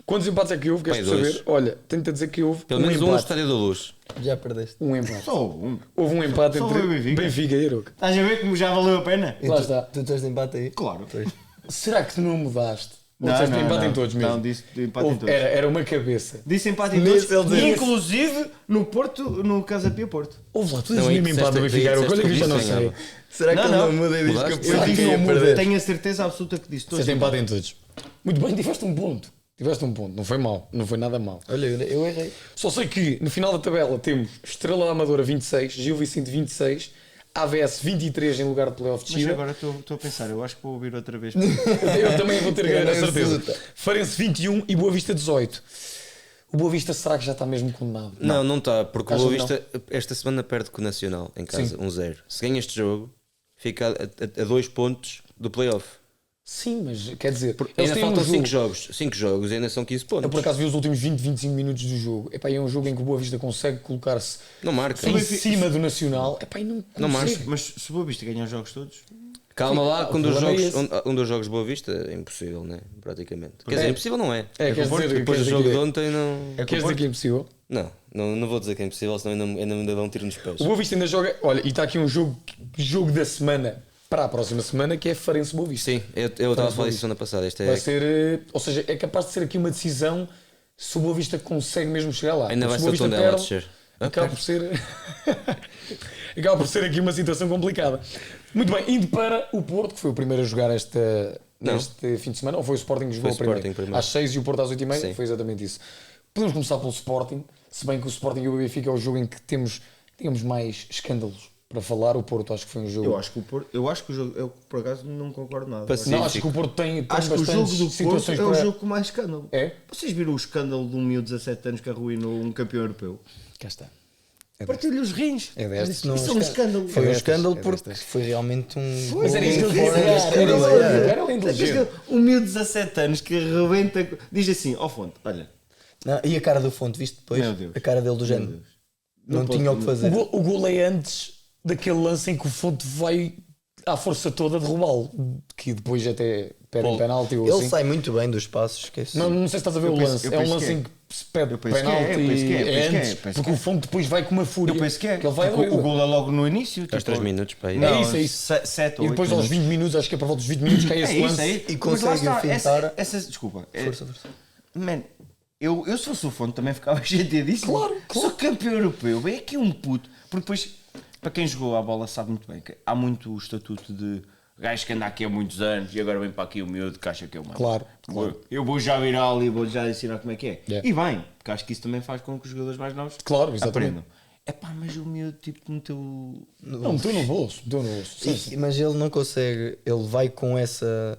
S2: Quantos empates é que houve? Queres
S6: Bem, dois.
S2: saber? Olha, tento-te dizer que houve
S6: Pelo menos um no
S2: empate.
S6: Estádio da Luz.
S5: Já perdeste.
S2: Um empate.
S4: Só um.
S2: Houve um empate
S4: Só
S2: entre
S4: foi o Benfica.
S2: Benfica e Aroca.
S4: Estás a ver como já valeu a pena?
S2: Lá está.
S5: Tu tens de empate aí?
S4: Claro.
S2: Será que tu não mudaste? Ou disseste empate em todos mesmo?
S4: Não, disse empate em
S2: Houve-
S4: todos.
S2: Era uma cabeça.
S4: Disse empate em
S5: Nesse
S4: todos,
S5: ele disse.
S4: inclusive no Porto, no Casa Pia Porto.
S2: Houve lá, tu
S6: Não,
S2: dizes
S6: aí
S2: mesmo empate do
S6: disseste-
S2: Benfica e
S6: aí
S2: Aroca. Olha que eu já
S6: disseste
S2: não
S6: que
S2: sei.
S6: ganhava.
S5: Será que
S4: Não,
S5: ele
S4: não.
S5: não muda e diz que
S6: Mudaste?
S5: o
S4: Eu
S5: Benfica
S4: disse
S5: ia
S4: não muda.
S5: perder?
S4: Tenho a certeza absoluta que disse todos.
S2: Disseste empate em todos. Muito bem, tiveste um ponto. Não foi mau. Não foi nada mau.
S5: Olha, eu errei.
S2: Só sei que no final da tabela temos Estrela da Amadora 26, Gil Vicente 26, AVS 23 em lugar de playoff de
S4: Mas
S2: descida.
S4: agora estou a pensar, eu acho que vou ouvir outra vez.
S2: Eu também vou ter a
S5: Ganhei
S2: certeza.
S5: absoluta.
S2: Farense 21 e Boa Vista 18. O Boa Vista será que já está mesmo condenado?
S6: Não está, porque o
S2: Acho
S6: Boa
S2: que não.
S6: Vista esta semana perde com o Nacional em casa,
S2: Sim.
S6: 1-0. Se ganha este jogo, fica a 2 pontos do playoff.
S2: Sim, mas quer dizer, eles
S6: Ainda
S2: têm
S6: faltam
S2: um jogo.
S6: 5 jogos e ainda são 15 pontos.
S2: Eu por acaso vi os últimos 20, 25 minutos do jogo. Epá, é um jogo em que o Boa Vista consegue colocar-se
S6: Não marca.
S2: em cima do Nacional. Epá, e não
S6: Não marca.
S2: consegue.
S4: Mas se o Boa Vista ganhar os jogos todos,
S6: Calma lá, que
S2: o problema é esse.
S6: um dos jogos de Boa Vista é impossível, né? Praticamente. Quer dizer, impossível não é.
S2: Queres dizer,
S6: Depois do
S2: queres
S6: jogo de
S2: dizer,
S6: ontem, não.
S2: queres dizer que é impossível?
S6: Não vou dizer que é impossível, senão ainda me dão um tiro nos pés.
S2: O Boa Vista ainda joga. Olha, e está aqui um jogo da semana para a próxima semana que é Farense Boa Vista.
S6: Sim, eu estava a falar isso semana passada. Isto
S2: Vai
S6: é,
S2: ser, ou seja, é capaz de ser aqui uma decisão se o Boa Vista consegue mesmo chegar lá.
S6: ainda vai
S2: Porque
S6: ser
S2: se
S6: o
S2: o
S6: tom
S2: Boa
S6: dela a
S2: Vista
S6: descer.
S2: acaba por ser acaba por ser aqui uma situação complicada. Muito bem, indo para o Porto, que foi o primeiro a jogar neste fim de semana, ou foi o Sporting que jogou
S6: Foi o Sporting primeiro.
S2: às 6 e o Porto às 8h30,
S6: Sim.
S2: foi exatamente isso. Podemos começar pelo Sporting, se bem que o Sporting e o Benfica é o jogo em que temos, digamos, mais escândalos para falar. O Porto acho que foi um jogo...
S4: eu acho que o jogo, eu por acaso não concordo nada.
S6: Pacífico.
S2: Não, acho que o Porto tem
S4: Acho que o jogo
S2: bastantes
S4: do Porto
S2: situações
S4: é o
S2: para...
S4: jogo com mais escândalo.
S2: É?
S4: Vocês viram o escândalo de um miúdo de 17 anos que arruinou um campeão europeu?
S2: Cá está.
S4: Partiu-lhe os rins.
S2: É destas.
S5: Não,
S4: Isso é um escândalo.
S5: Foi um
S2: destas,
S5: escândalo
S2: é
S5: porque
S2: destas.
S5: foi realmente um.
S2: Mas era isso que eu
S5: gol
S2: queria
S5: fora da
S2: dizer.
S5: curva,
S2: Era ele inteligente.
S4: Um miúdo de 17 anos que arrebenta. Diz assim: ó Fonte, olha.
S5: Não, e a cara do Fonte, viste depois?
S4: Meu Deus.
S5: A cara dele do género.
S4: Deus.
S5: Não,
S4: Não
S5: tinha o
S4: pode-
S5: que fazer.
S2: O gol é antes daquele lance em que o Fonte vai à força toda derrubá-lo, que depois até pede um penalti ou
S5: Ele
S2: assim.
S5: sai muito bem dos passos, esquece.
S2: Não sei se estás a ver
S4: Eu
S2: o
S4: penso-
S2: lance.
S4: eu
S2: É um
S4: penso
S2: lance
S4: que é.
S2: em que se pede
S4: Eu penso que é,
S2: penalti
S4: eu penso que é, eu penso que é,
S2: antes,
S4: eu penso
S2: porque
S4: que é.
S2: o Fonte depois vai com uma fúria.
S4: Eu penso que é.
S2: Que ele vai
S4: Tipo, o
S2: doido.
S4: gol é logo no início.
S6: Aos 3 minutos para aí.
S2: Não, é isso.
S4: 7
S2: E depois aos 20 minutos, acho que é para volta dos 20 minutos, cai esse lance.
S5: E
S4: Mas
S5: consegue
S4: lá está,
S5: fintar.
S4: desculpa.
S5: Força, força.
S4: Man, eu se fosse o Fonte também ficava chateadíssimo.
S2: Claro.
S4: Sou campeão europeu. Vem aqui um puto. Porque depois, para quem jogou a bola sabe muito bem que há muito o estatuto de gajo que anda aqui há muitos anos e agora vem para aqui o miúdo que acha que é o mano.
S2: Claro.
S4: Eu vou já virar ali e vou já ensinar como é que é.
S2: Yeah.
S4: E bem, porque acho que isso também faz com que os jogadores mais novos
S2: Claro, exatamente.
S4: aprendam. É pá, mas o miúdo tipo meteu.
S2: Não, meteu no bolso. Sim, sim.
S5: Mas ele não consegue, ele vai com essa,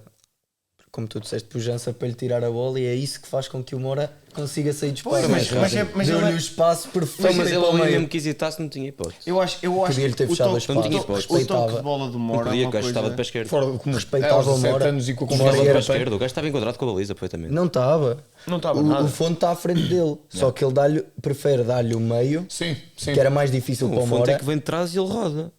S5: como tu disseste, pujança para lhe tirar a bola e é isso que faz com que o Moura consiga sair dos
S4: Pois,
S5: passos.
S4: mas
S5: Deu-lhe
S4: ele
S5: o
S4: é-
S5: espaço perfeito
S6: Mas ele
S5: para o
S6: ali
S5: meio.
S6: mesmo que hesitasse, não tinha hipótese.
S4: Eu acho
S5: Podia-lhe ter
S4: o
S5: fechado
S4: toque-
S5: as espadas,
S4: o toque- o toque
S5: respeitava.
S4: de bola do Moura é
S6: Podia,
S4: uma
S6: o gajo
S4: coisa...
S6: estava de pé esquerdo.
S2: Fora, como
S5: Respeitava
S2: aos
S5: o
S2: 17
S5: Moura.
S2: anos e com a
S5: O
S2: confiança
S5: Moura
S2: que
S5: era
S2: ele tem.
S6: Esquerdo, o gajo estava enquadrado com a baliza perfeitamente.
S5: Não estava.
S4: Não estava
S5: O
S4: nada.
S5: Fonte está à frente dele. Só que ele prefere dar-lhe o meio,
S2: Sim, sim.
S5: que era mais difícil para
S6: O
S5: o
S6: Fonte
S5: Moura.
S6: é que vem de trás e ele roda.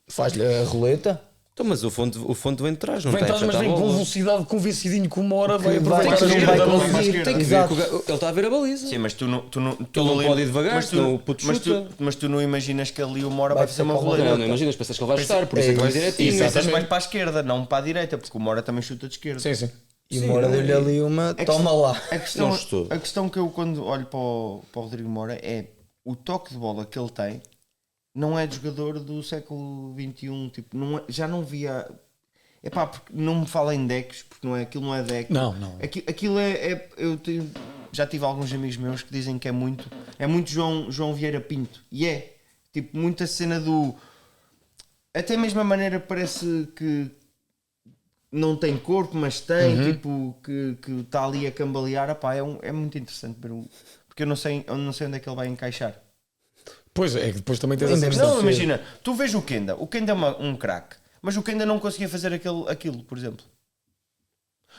S5: Faz-lhe a roleta.
S6: Então, mas o Fonte vem de trás, não
S2: Vem
S6: está
S2: atrás,
S6: a
S2: mas
S6: enfrentar
S2: vem
S6: a
S2: com
S6: bola.
S2: velocidade, convencidinho que uma hora vai
S5: Que vai-
S2: aproveitar a
S5: que não
S2: esquerda
S5: vai
S2: da baliza.
S5: conseguir.
S6: Tem que ver,
S5: Exato.
S6: que ele está a ver a baliza.
S4: Sim, mas tu não... Tu
S6: Ele não pode ir devagar, senão o puto chuta.
S4: mas tu não imaginas que ali o Moura
S5: Vai
S4: vai fazer uma
S5: ser com a
S4: roleta.
S6: Não imaginas, pensas que ele vai chutar, por isso
S5: É
S6: é que vais
S5: isso.
S6: direitinho.
S4: Pensas
S2: Exatamente.
S4: mais para a esquerda, não para a direita, porque o Moura também chuta de esquerda.
S2: Sim, sim.
S5: E o Moura deu-lhe ali uma.
S4: que-
S5: Toma lá.
S4: A questão,
S6: Não estou.
S4: a questão que eu quando olho para o Rodrigo Moura é o toque de bola que ele tem não é de jogador do século XXI, tipo, não é- já não via. Epá, porque não me fala em decks, porque aquilo não é deck.
S2: Não.
S4: Aquilo já tive alguns amigos meus que dizem que é muito João Vieira Pinto. E é, tipo, muita cena do. Até mesmo a maneira parece que não tem corpo, mas tem, tipo, que está ali a cambalear. Epá, é muito interessante ver porque eu não sei onde é que ele vai encaixar.
S2: Pois é, que depois também tens essa
S5: Ainda
S2: questão.
S4: Não, imagina, tu vês o Kenda é um craque, mas o Kenda não conseguia fazer aquilo, por exemplo.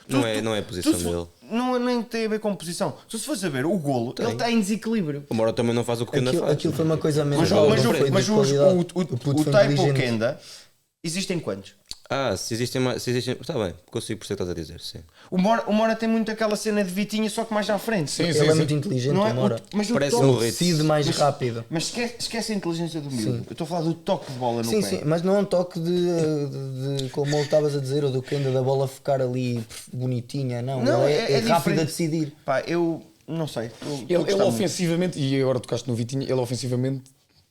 S6: Não é a posição dele.
S4: Não nem tem a ver com posição. Se fores a ver o golo, ele está em desequilíbrio.
S6: O Mora também não faz o que ainda faz.
S5: Aquilo foi uma coisa
S4: Mas,
S5: mental,
S4: mas,
S5: não foi
S4: mas
S5: de
S4: o
S5: qualidade.
S4: type
S5: puto foi
S4: ou
S5: inteligente.
S4: Kenda existem quantos?
S6: Se existem mais. Está bem, consigo perceber o que estás a dizer, sim.
S4: O Mora tem muito aquela cena de Vitinha, só que mais à frente.
S2: Sim,
S5: Ele é muito inteligente,
S4: Não é?
S5: o Mora.
S4: Mas
S6: Parece
S4: o
S6: um
S4: toque,
S6: Ritz.
S5: Decide mais
S4: Mas-
S5: rápido.
S4: mas esquece a inteligência do miúdo. Eu estou a falar do toque de bola no
S5: Sim,
S4: pé.
S5: sim, mas não é um toque de como estavas a dizer, ou do Kenda da bola ficar ali bonitinha, não.
S4: Não,
S5: Ele é rápido a
S4: diferente.
S5: decidir.
S4: Pá, eu não sei.
S2: Ele ofensivamente, e agora tocaste no Vitinho, ele ofensivamente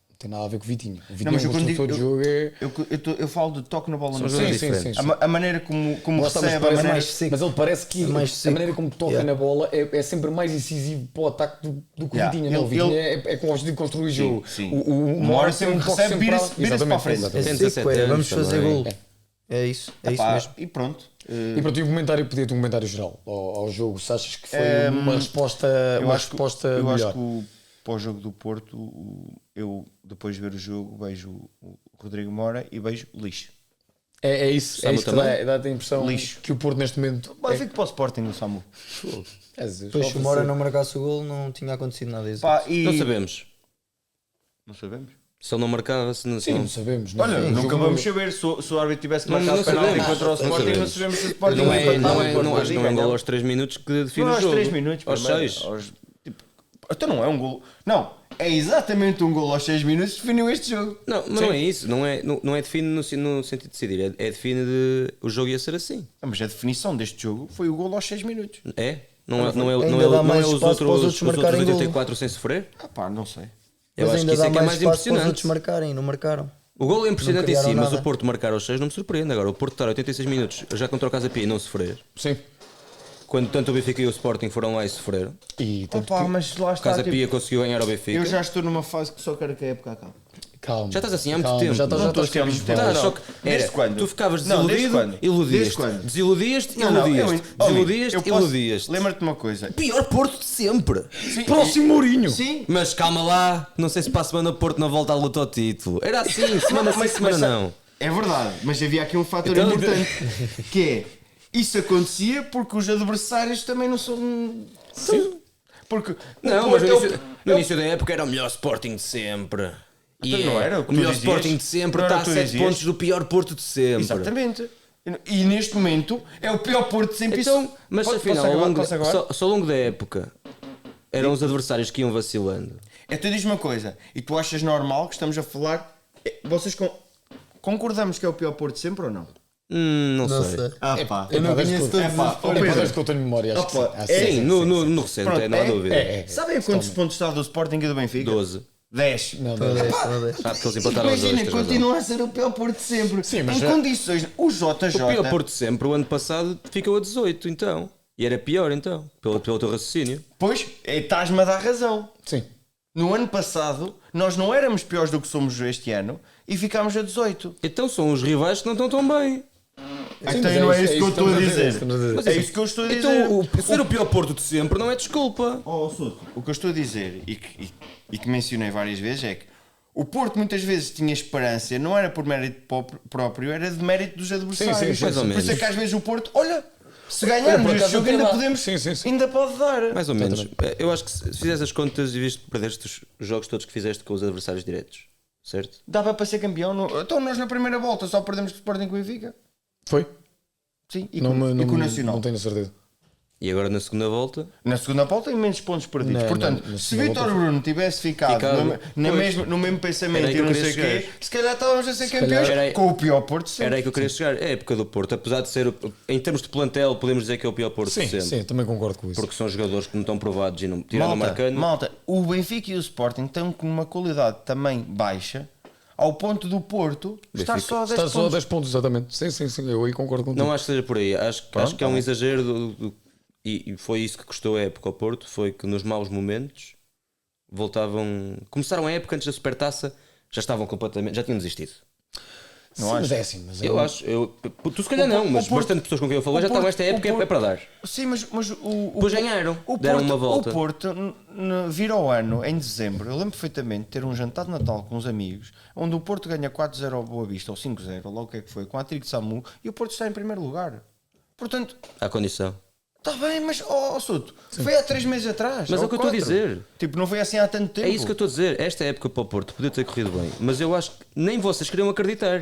S2: não tem nada a ver com o Vitinho. O Vitinho
S4: Não, mas
S2: é
S4: eu
S2: um
S4: quando
S2: construtor de
S4: digo-
S2: jogo.
S4: Eu falo de toque na bola
S6: São
S4: no
S6: jogadores
S4: pé.
S6: diferentes.
S4: A maneira como
S2: Lá está, mas
S4: recebe, a
S2: parece
S4: maneira...
S2: mais seco. Mas ele parece que
S5: É mais
S2: a
S5: seco.
S2: maneira como toca
S5: Yeah.
S2: na bola é sempre mais incisivo para o ataque do que o
S4: Yeah.
S2: Vitinho. Não, o
S4: Ele-
S2: Vitinho é com o objetivo de construir jogo.
S4: sim.
S2: O
S4: Mora
S2: Mora
S4: sempre
S2: tem um toque
S4: recebe,
S2: sempre
S4: vira-se para a
S2: Exatamente,
S4: frente.
S2: exatamente.
S5: É
S6: Tem
S5: seco,
S6: 17
S5: vamos
S6: anos
S5: fazer
S6: também.
S5: gol. É isso
S4: Epá,
S5: mesmo.
S4: E pronto.
S2: E para ti o comentário, podia ter um comentário geral ao jogo. Se achas que foi uma resposta,
S4: Eu
S2: uma
S4: acho que,
S2: resposta
S4: eu acho
S2: melhor?
S4: que para o jogo do Porto, eu depois de ver o jogo vejo o Rodrigo Mora e vejo lixo.
S2: É isso,
S6: Samu
S2: que
S6: também?
S2: dá a impressão
S4: Lixo.
S2: que o Porto neste momento.
S4: Mas fico para o Sporting no Samu.
S5: Depois se o Mora não marcasse o gol não tinha acontecido nada disso.
S4: Pá, e...
S6: Não sabemos.
S4: Não sabemos.
S6: Se ele não marcava, se não.
S2: Sim, não sabemos. Não
S4: Olha,
S2: sei. O
S4: nunca
S2: jogo-
S4: vamos saber se o árbitro tivesse
S6: Não,
S4: marcado
S6: não
S4: penalti
S6: sabemos.
S4: contra o
S6: Não
S4: Sporting, não
S6: sabemos.
S4: sabemos se o Sporting
S6: Não é,
S4: empatava
S6: não
S4: com
S6: é,
S4: o
S6: não acho que não é um gol
S4: ganhava.
S6: aos 3 minutos que define
S4: Não,
S6: o
S4: aos
S6: jogo.
S4: 3 minutos.
S6: Aos
S4: primeiro,
S6: 6.
S4: Então não é um gol. Não, é exatamente um gol aos 6 minutos que definiu este jogo.
S6: Não, mas não é isso. Não é define no sentido de decidir. É define de. O jogo ia ser assim.
S4: Mas a definição deste jogo foi o gol aos 6 minutos.
S6: É? Não
S5: Ainda dá
S6: é
S5: mais
S6: os
S5: espaço para os outros
S6: outros
S5: marcarem gol.
S6: 84 sem sofrer?
S4: Ah pá, não sei.
S6: Eu
S5: Mas
S6: acho que
S5: ainda
S6: isso é
S5: dá
S6: que é mais
S5: espaço para os
S6: impressionante.
S5: outros marcarem, não marcaram.
S6: O gol é impressionante em
S5: Não
S6: si,
S5: criaram
S6: mas
S5: nada.
S6: o Porto marcar aos 6 não me surpreende. Agora, o Porto estar 86 minutos já contra o Casa Pia e não sofrer,
S2: Sim.
S6: quando tanto o Benfica e o Sporting foram lá e sofreram,
S2: E tanto
S4: Opa,
S2: que-
S4: mas lá
S6: o
S4: está.
S6: Casa
S4: Tipo,
S6: Pia conseguiu ganhar ao Benfica.
S4: eu já estou numa fase que só quero que a época acabe.
S2: Calma.
S6: Já estás assim há muito
S2: Calma,
S6: tempo.
S2: Já estás
S4: Não
S2: já
S4: estou
S2: estás
S4: assim há muito tempo.
S6: Tá,
S4: Não,
S6: só que
S4: desde
S6: era,
S4: quando?
S6: tu ficavas
S4: Não, desde
S6: desiludido,
S4: quando?
S6: iludieste.
S4: Desde quando?
S6: Desiludieste,
S4: Não, não,
S6: iludieste.
S4: eu-
S6: Desiludieste,
S4: eu posso-
S6: iludieste.
S4: Lembra-te de uma coisa.
S6: Pior Porto de sempre.
S2: Próximo Mourinho.
S4: Sim.
S6: Mas calma lá, não sei se para a semana o Porto não volta à luta ao título. Era assim, semana sim, semana não.
S4: É verdade, mas havia aqui um fator
S6: Então,
S4: importante que é isso acontecia porque os adversários também não são. Sim. Porque
S6: Não,
S4: o
S6: mas
S4: Porto é o-
S6: no início da época era o melhor Sporting de sempre.
S4: Então não era o que
S6: o
S4: tu
S6: melhor
S4: dizias?
S6: Sporting de sempre,
S4: Não era
S6: está a
S4: o que tu
S6: 7
S4: dizias?
S6: pontos do pior Porto de sempre.
S4: Exatamente. E neste momento é o pior Porto de sempre.
S6: Então,
S4: Isso-
S6: mas
S4: Posso
S6: afinal,
S4: acabar?
S6: ao longo,
S4: Posso acabar?
S6: só ao longo da época eram os adversários que iam vacilando.
S4: Tu diz uma coisa, e tu achas normal que estamos a falar. Vocês concordamos que é o pior Porto de sempre ou não?
S6: Não
S5: Não
S6: sei.
S5: sei.
S4: Ah pá,
S2: Eu não
S5: conheço todos os
S2: É para
S4: Pedro.
S2: que eu tenho memória. Acho que
S4: Opa,
S2: sim.
S4: é-
S6: Sim, no recente,
S4: Pronto,
S6: não há dúvida.
S4: Sabem a quantos pontos está do Sporting e do Benfica?
S6: 12.
S4: 10.
S2: Não,
S5: Toda vez, toda vez.
S6: Ah, porque eles empataram os dois.
S4: Imagina,
S6: tens razão.
S4: continua a ser o pior Porto de sempre.
S2: Sim, mas
S4: em
S2: já-
S4: condições. O JJ.
S6: O pior Porto de sempre, o ano passado, ficou a 18, então. E era pior, então, pelo teu raciocínio.
S4: Pois, estás-me a dar razão.
S2: Sim.
S4: No ano passado, nós não éramos piores do que somos este ano e ficámos a 18.
S6: Então são os rivais que não estão tão bem.
S2: Sim,
S4: Então
S2: mas
S4: não é isso que eu
S2: que
S4: estou a dizer.
S2: estamos a dizer.
S6: Mas
S4: É isso que eu estou a dizer.
S6: Então, ser o pior Porto de sempre não é desculpa.
S4: Oh, Souto, o que eu estou a dizer e que mencionei várias vezes é que o Porto muitas vezes tinha esperança, não era por mérito próprio, era de mérito dos adversários.
S2: Sim, sim,
S6: mais ou
S4: Por isso é
S6: menos.
S4: que às vezes o Porto, olha, se ganharmos
S2: por
S4: este
S2: acaso
S4: jogo
S2: tem
S4: ainda
S2: lá.
S4: podemos,
S2: Sim, sim, sim.
S4: ainda pode dar.
S6: Mais ou menos. Eu acho que se fizeres as contas e viste que perdeste os jogos todos que fizeste com os adversários diretos, certo?
S4: Dava para ser campeão. Então nós na primeira volta só perdemos com o Sporting com o Benfica.
S2: Foi?
S4: Sim, e
S2: Não,
S4: com,
S2: me-
S4: e
S2: não,
S4: com o
S2: me-
S4: Nacional.
S2: não tenho certeza.
S6: E agora na segunda volta,
S4: Na segunda volta tem menos pontos perdidos.
S2: Não,
S4: Portanto,
S2: não, na
S4: se
S2: segunda
S4: Vítor
S2: volta-
S4: Bruno tivesse ficado no mesmo pensamento
S6: Era aí
S4: e
S6: que eu
S4: não
S6: queria
S4: sei o quê,
S6: chegar.
S4: se calhar estávamos a ser
S6: calhar
S4: campeões
S6: era aí-
S4: com o pior Porto sempre.
S6: era aí que eu queria chegar. É a época do Porto, apesar de ser, em termos de plantel, podemos dizer que é o pior Porto de
S2: Sim,
S6: sempre.
S2: sim, também concordo com isso.
S6: Porque são jogadores que não estão provados e não tirando o
S4: Malta,
S6: Marcano.
S4: malta, o Benfica e o Sporting estão com uma qualidade também baixa, ao ponto do Porto estar
S6: Benfica
S4: só a 10
S2: Está só a
S4: pontos.
S2: 10 pontos, exatamente. Sim, sim, sim, eu aí concordo contigo.
S6: Não acho que seja por aí. Acho que é um exagero e foi isso que custou a época ao Porto. Foi que nos maus momentos voltavam. Começaram a época antes da Supertaça, já estavam completamente. Já tinham desistido.
S2: Sim, mas é assim. Mas
S6: Eu acho. Tu se calhar
S4: O
S6: não,
S4: Porto-
S6: mas
S4: o Porto-
S6: bastante pessoas com quem eu falei
S4: o
S6: já estavam
S4: Porto-
S6: esta época
S4: o Porto-
S6: é para dar.
S4: Sim, mas o
S6: Depois ganharam, deram uma volta.
S4: O Porto vira ao ano em dezembro. Eu lembro perfeitamente de ter um jantar de Natal com uns amigos, onde o Porto ganha 4-0 ao Boa Vista ou 5-0, logo o que é que foi, com a Trigo de Samu, e o Porto está em primeiro lugar. Portanto,
S6: À condição.
S4: está bem, mas Souto, foi há 3 meses atrás.
S6: Mas é
S4: ou
S6: o que eu estou a
S4: 4.
S6: dizer.
S4: Tipo, não foi assim há tanto tempo.
S6: É isso que eu estou a dizer. Esta época para o Porto podia ter corrido bem, mas eu acho que nem vocês queriam acreditar.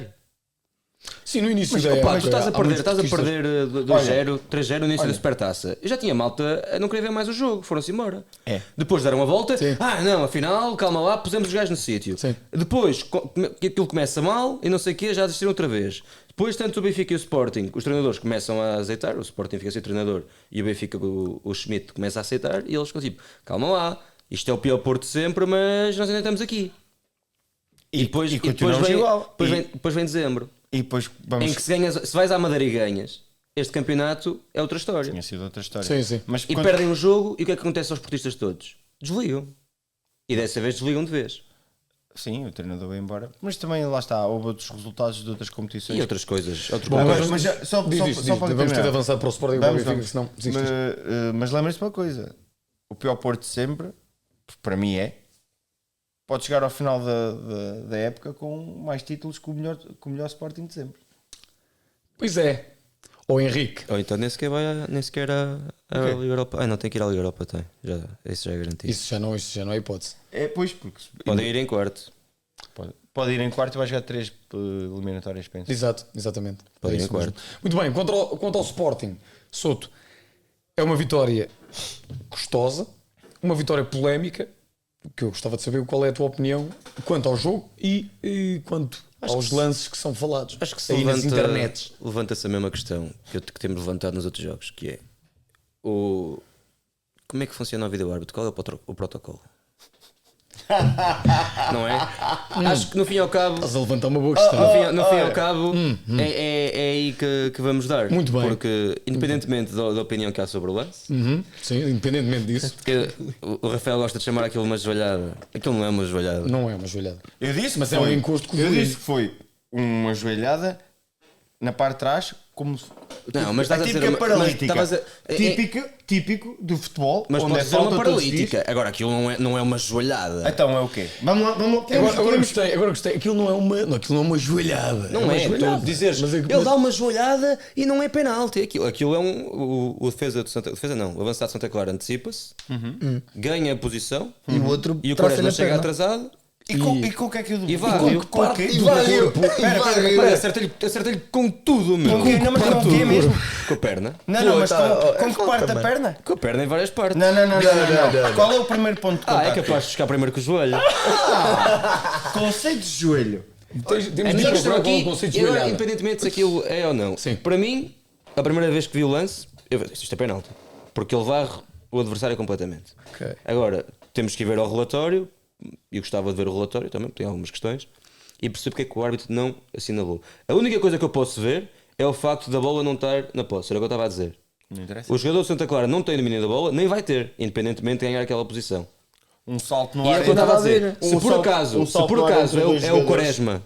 S2: Sim, no início
S4: Mas,
S2: da
S4: opa,
S2: época,
S6: Pá, tu estás a
S2: há
S6: perder,
S2: muitos
S6: estás a
S2: portistas-
S6: perder 2-0, 3-0 no início da Supertaça. Eu já tinha malta a não querer ver mais o jogo, foram-se embora.
S4: É.
S6: Depois deram a volta,
S2: Sim.
S6: não, afinal, calma lá, pusemos os gajos no sítio.
S2: Sim.
S6: Depois, que aquilo começa mal e não sei o quê, já desistiram outra vez. Depois, tanto o Benfica e o Sporting, os treinadores começam a aceitar, o Sporting fica sem treinador e o Benfica, o Schmidt, começa a aceitar e eles ficam tipo, calma lá, isto é o pior Porto de sempre, mas nós ainda estamos aqui. E depois
S4: continuamos
S6: vem,
S4: igual.
S6: depois vem dezembro.
S4: E depois vamos.
S6: Em que se vais à Madeira e ganhas, este campeonato é outra história.
S4: Tinha sido outra história.
S2: Sim, sim.
S4: Mas
S6: E perdem o jogo e o que é que acontece aos portistas todos? Desligam. E dessa vez desligam de vez.
S4: Sim, o treinador vai embora. Mas também lá está, houve outros resultados de outras competições.
S6: E outras coisas. Outros
S2: Bom,
S6: contextos.
S4: mas já- só
S2: diz,
S4: para
S2: vamos ter
S4: terminar.
S2: de avançar para o Sporting e para o
S4: Vamos,
S2: Benfica,
S4: vamos.
S2: senão desistes.
S4: Mas lembrem-se de uma coisa: o pior Porto de sempre, para mim pode chegar ao final da época com mais títulos que o melhor Sporting de sempre.
S2: Pois é. Ou Henrique.
S6: Ou então nem sequer vai nem sequer à
S4: Ok.
S6: Liga Europa. Ah, não, tem que ir à Liga Europa, tem. Isso já é garantido.
S2: Isso já não é hipótese.
S4: É, pois, porque
S6: Podem ir em quarto.
S4: pode ir em quarto e vai jogar 3 eliminatórias, penso.
S2: Exato, exatamente.
S6: Pode ir
S2: isso
S6: em quarto.
S2: mesmo. Muito bem, quanto ao Sporting, Souto, é uma vitória custosa, uma vitória polémica, que eu gostava de saber qual é a tua opinião quanto ao jogo e quanto aos lances que são falados
S6: Acho que se
S2: aí nas internets.
S6: levanta-se a mesma questão que temos levantado nos outros jogos, que é como é que funciona a vida do árbitro? Qual é o protocolo? Não é? Acho que no fim e ao cabo,
S2: Estás a levantar uma boa questão.
S6: no fim e ao cabo é aí que vamos dar.
S2: Muito bem.
S6: Porque independentemente da opinião que há sobre o lance,
S2: Sim, independentemente disso,
S6: que o Rafael gosta de chamar aquilo uma joelhada. Aquilo não é uma joelhada.
S2: não é uma joelhada.
S4: Eu disse,
S2: Mas
S4: que
S2: é um
S4: foi-
S2: encosto com o
S4: Eu
S2: joelho.
S4: disse que foi uma joelhada na parte de trás, como
S6: Não, mas estás a
S4: a
S6: dizer
S4: típica
S6: uma-
S4: paralítica.
S6: mas estavas
S4: típico do futebol,
S6: Mas
S4: onde
S6: pode
S4: é
S6: ser uma
S4: falta todos os dias.
S6: paralítica. Agora aquilo não é uma joelhada.
S4: Então é o quê? Vamos lá.
S2: Agora gostei. Aquilo não é uma joelhada.
S6: Não
S2: uma
S6: é,
S2: joelhada.
S6: tu dizeres,
S2: Mas é que-
S6: ele dá uma joelhada e não é penalti. Aquilo é o defesa de defesa não, o avançado de Santa Clara antecipa-se, ganha a posição
S5: E o outro
S6: e o
S5: troca
S6: Quaresma
S5: na
S6: chega
S5: perna.
S6: atrasado
S4: E com o que é que eu
S6: e varre.
S4: com o quê?
S5: E varreu.
S6: Espera, acerta-lhe com tudo, meu.
S4: Com o quê? Não, mas com o quê mesmo?
S6: Com a perna.
S4: Não, mas
S5: tá,
S4: com que parte da perna?
S6: Com a perna em várias partes.
S4: Não. Qual é o primeiro ponto de
S6: É
S4: contacto?
S6: capaz de chegar primeiro com o joelho.
S4: Conceito de joelho.
S2: Temos
S6: A
S2: de
S6: minha questão
S2: procurar qual é
S6: aqui,
S2: o conceito de
S6: e agora,
S2: joelhada.
S6: independentemente se aquilo é ou não,
S2: Sim.
S6: para mim, a primeira vez que vi o lance, isto é penalti, porque ele varre o adversário completamente.
S2: Ok.
S6: Agora, temos que ir ver ao relatório, e gostava de ver o relatório também, porque tem algumas questões, e perceber porque é que o árbitro não assinalou. A única coisa que eu posso ver é o facto da bola não estar na posse, era o que eu estava a dizer.
S4: Não interessa.
S6: O jogador de Santa Clara não tem domínio da bola, nem vai ter, independentemente de ganhar aquela posição.
S4: Um salto no
S6: E é
S4: ar.
S6: o que eu estava a dizer.
S4: Um
S6: Se por
S4: salto-
S6: acaso,
S4: um
S6: se
S4: salto
S6: por
S4: no ar
S6: acaso
S4: entre dois
S6: é o
S4: jogadores.
S6: Quaresma